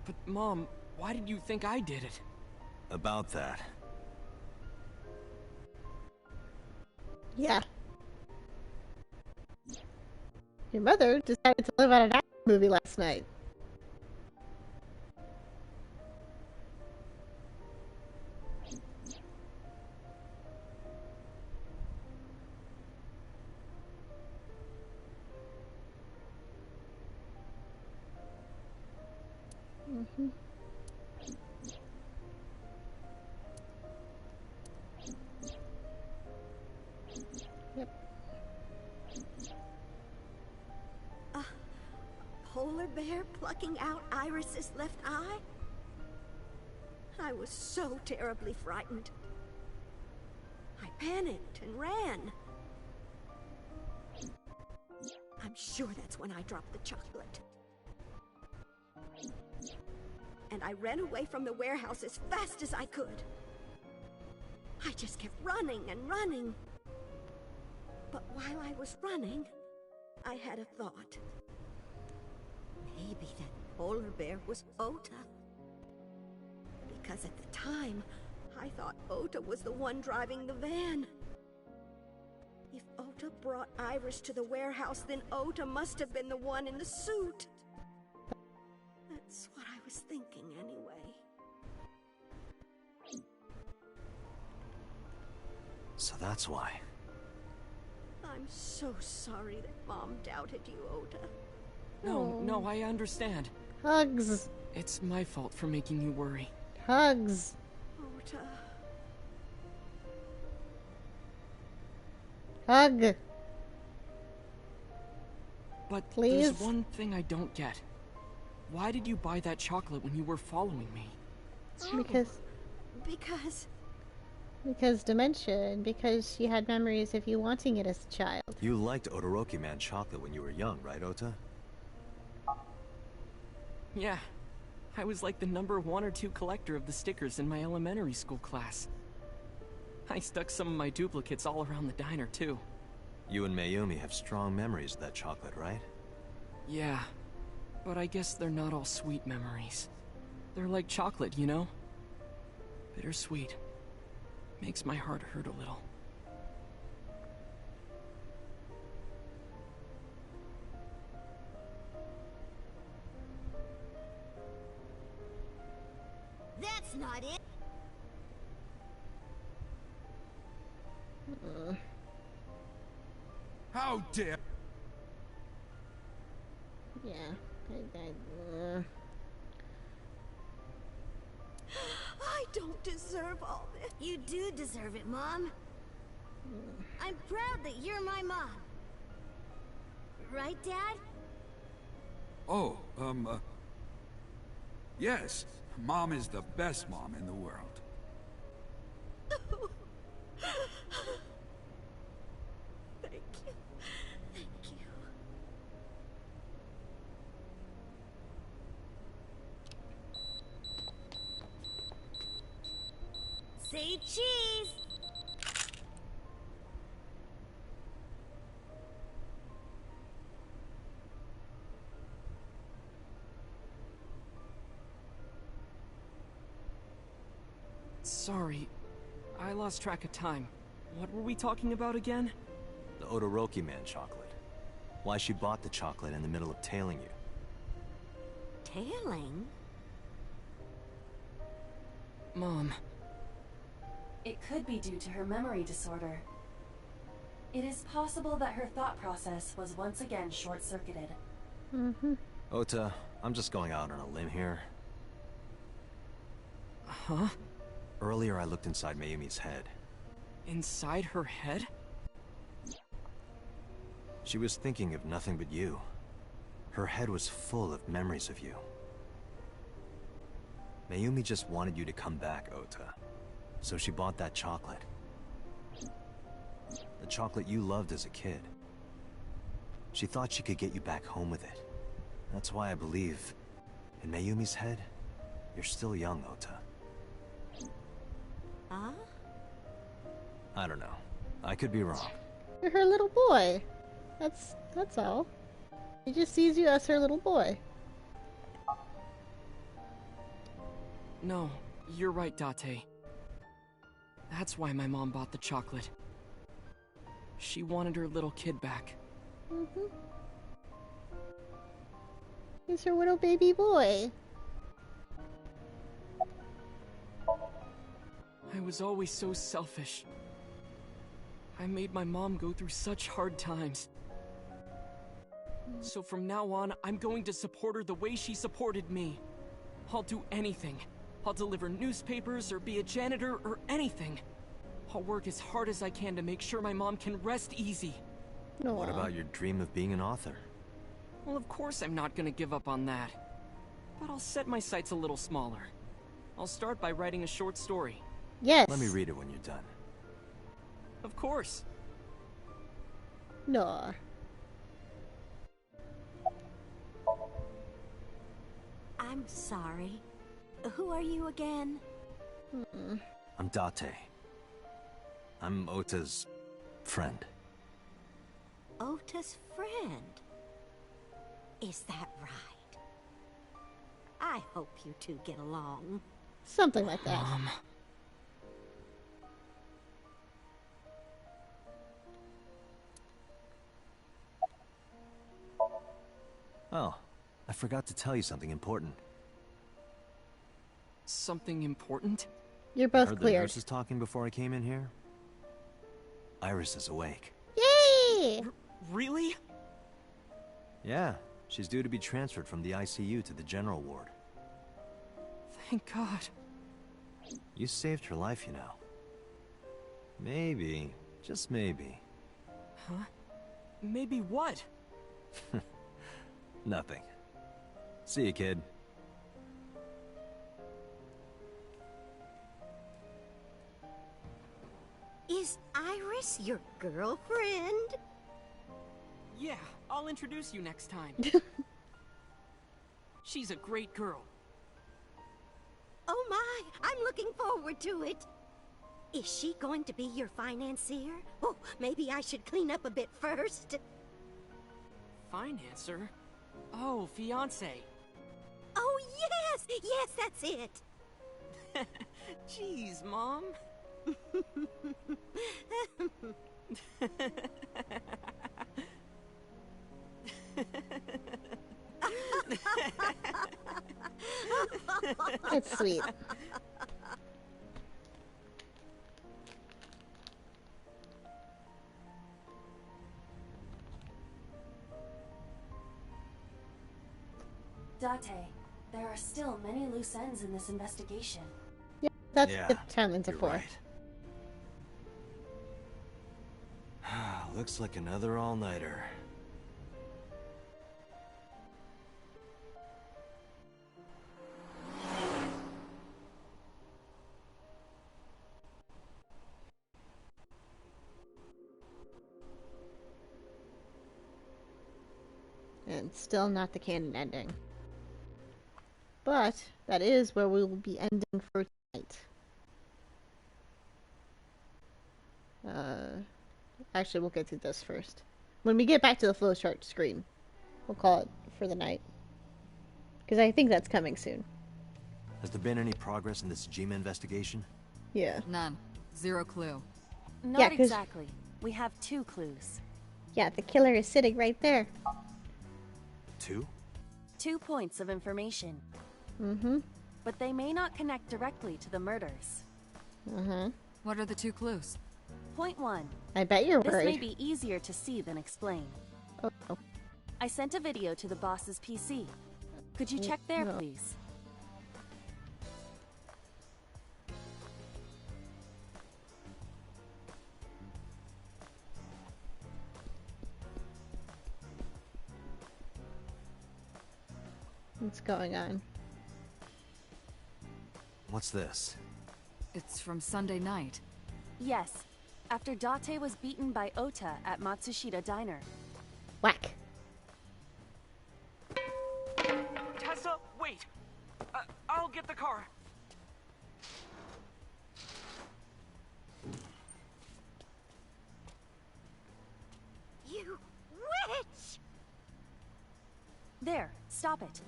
But Mom, why did you think I did it? About that. Yeah. Your mother decided to live on an action movie last night. Mm-hmm. Yep. A polar bear plucking out Iris's left eye? I was so terribly frightened. I panicked and ran. I'm sure that's when I dropped the chocolate. And I ran away from the warehouse as fast as I could. I just kept running and running. But while I was running, I had a thought. polar bear was Ota. Because at the time, I thought Ota was the one driving the van. If Ota brought Iris to the warehouse, then Ota must have been the one in the suit. That's what I was thinking anyway. So that's why. I'm so sorry that Mom doubted you, Ota. No, I understand. Hugs. It's my fault for making you worry. Hugs. Ota. Hug. But Please? there's one thing I don't get. Why did you buy that chocolate when you were following me? Because dementia, and because she had memories of you wanting it as a child. You liked Todoroki Man chocolate when you were young, right, Ota? Yeah. I was like the number 1 or 2 collector of the stickers in my elementary school class. I stuck some of my duplicates all around the diner, too. You and Mayumi have strong memories of that chocolate, right? Yeah. But I guess they're not all sweet memories. They're like chocolate, you know? Bittersweet. Makes my heart hurt a little. That's not it. How dare... Yeah. I don't deserve all this. You do deserve it, Mom. I'm proud that you're my mom. Right, Dad? Oh, yes. Mom is the best mom in the world. Thank you. Thank you. Say cheese! Sorry. I lost track of time. What were we talking about again? The Todoroki Man chocolate. Why she bought the chocolate in the middle of tailing you. Tailing? Mom. It could be due to her memory disorder. It is possible that her thought process was once again short-circuited. Ota, I'm just going out on a limb here. Huh? Earlier I looked inside Mayumi's head. Inside her head? She was thinking of nothing but you. Her head was full of memories of you. Mayumi just wanted you to come back, Ota. So she bought that chocolate. The chocolate you loved as a kid. She thought she could get you back home with it. That's why I believe, in Mayumi's head, you're still young, Ota. Huh? I don't know. I could be wrong. You're her little boy. That's all. She just sees you as her little boy. No, you're right, Date. That's why my mom bought the chocolate. She wanted her little kid back. He's her little baby boy. I was always so selfish. I made my mom go through such hard times. So from now on, I'm going to support her the way she supported me. I'll do anything. I'll deliver newspapers or be a janitor or anything. I'll work as hard as I can to make sure my mom can rest easy. What about your dream of being an author? Well, of course I'm not gonna give up on that. But I'll set my sights a little smaller. I'll start by writing a short story. Yes. Let me read it when you're done. Of course. No. I'm sorry. Who are you again? I'm Date. I'm Ota's friend. Ota's friend. Is that right? I hope you two get along. Something like that. Mom. Oh, I forgot to tell you something important. Something important? You're I both heard the cleared. nurses talking before I came in here. Iris is awake. Yay! Really? Yeah, she's due to be transferred from the ICU to the general ward. Thank God. You saved her life, you know. Maybe, just maybe. Huh? Maybe what? Nothing. See you, kid. Is Iris your girlfriend? Yeah, I'll introduce you next time. She's a great girl. Oh my, I'm looking forward to it. Is she going to be your financier? Oh, maybe I should clean up a bit first. Financer? Oh, fiance. Oh yes, yes, that's it. Jeez, Mom. It's sweet. Date, there are still many loose ends in this investigation. Yeah, that's Yeah, what Townlands are you're for. right. Looks like another all-nighter. And still not the canon ending. But that is where we will be ending for tonight. Actually, we'll get through this first. When we get back to the flowchart screen, we'll call it for the night. Because I think that's coming soon. Has there been any progress in this Jima investigation? Yeah. None. Zero clue. Not Yeah, 'cause- exactly. We have 2 clues. Yeah, the killer is sitting right there. 2? 2 points of information. Mm-hmm. But they may not connect directly to the murders. Uh-huh. What are the 2 clues? Point 1. I bet you're This worried. may be easier to see than explain. Oh. I sent a video to the boss's PC. Could you check there, No. please? What's going on? What's this? It's from Sunday night. Yes. After Date was beaten by Ota at Matsushita Diner. Whack. Tessa, wait! I'll get the car. You witch! There, stop it.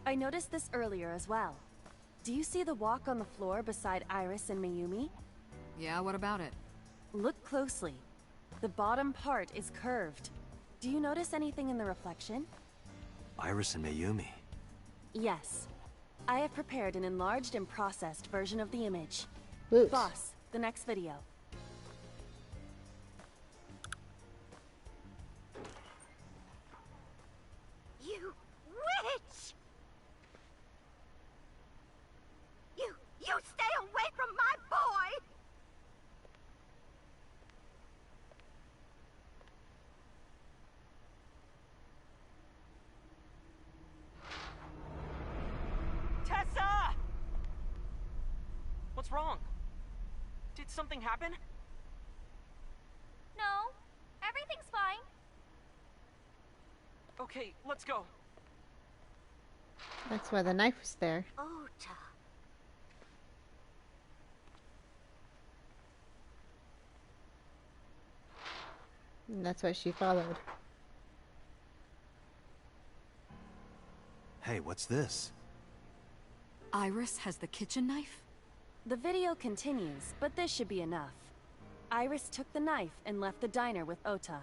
I noticed this earlier as well. Do you see the walk on the floor beside Iris and Mayumi? Yeah, what about it? Look closely. The bottom part is curved. Do you notice anything in the reflection? Iris and Mayumi. Yes. I have prepared an enlarged and processed version of the image. Woot. Boss, the next video. You witch! You stay away from my boy! Tessa! What's wrong? Did something happen? No, everything's fine. Okay, let's go. That's why the knife was there. Ota. And that's why she followed. Hey, what's this? Iris has the kitchen knife? The video continues, but this should be enough. Iris took the knife and left the diner with Ota.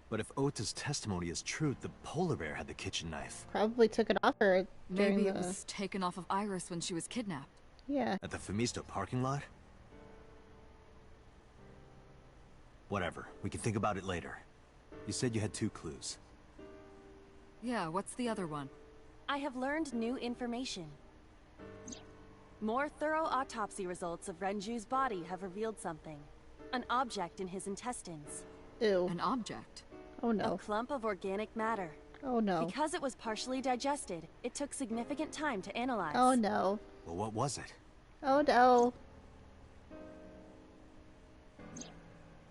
But if Ota's testimony is true, the polar bear had the kitchen knife. Probably took it off her during Maybe the... it was taken off of Iris when she was kidnapped. Yeah. At the Femisto parking lot? Whatever. We can think about it later. You said you had 2 clues. Yeah, what's the other one? I have learned new information. More thorough autopsy results of Renju's body have revealed something. An object in his intestines. Ew. An object? Oh no. A clump of organic matter. Oh no. Because it was partially digested, it took significant time to analyze. Oh no. Well, what was it? Oh no.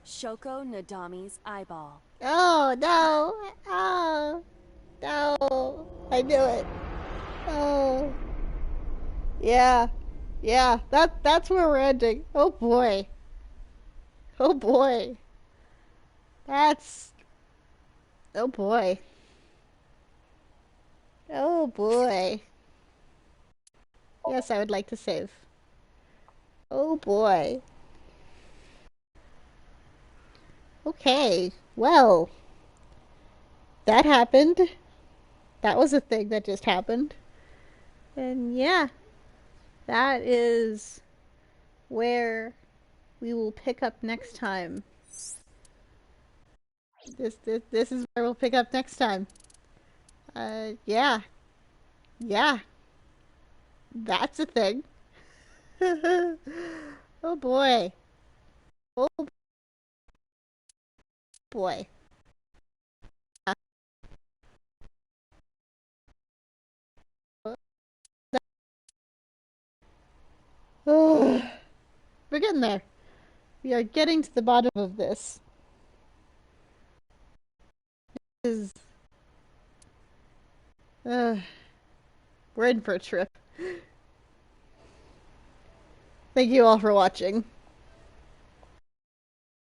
Shoko Nadami's eyeball. Oh no. Oh no. I knew it. Oh. Yeah. Yeah. That's where we're ending. Oh boy. Oh boy. That's... Oh boy. Oh boy. Yes, I would like to save. Oh boy. Okay, well, that happened. That was a thing that just happened. And yeah, that is where we will pick up next time. This is where we'll pick up next time. Yeah. Yeah. That's a thing. Oh boy. Oh boy. Oh, we're getting there. We are getting to the bottom of this. This is... we're in for a trip. Thank you all for watching.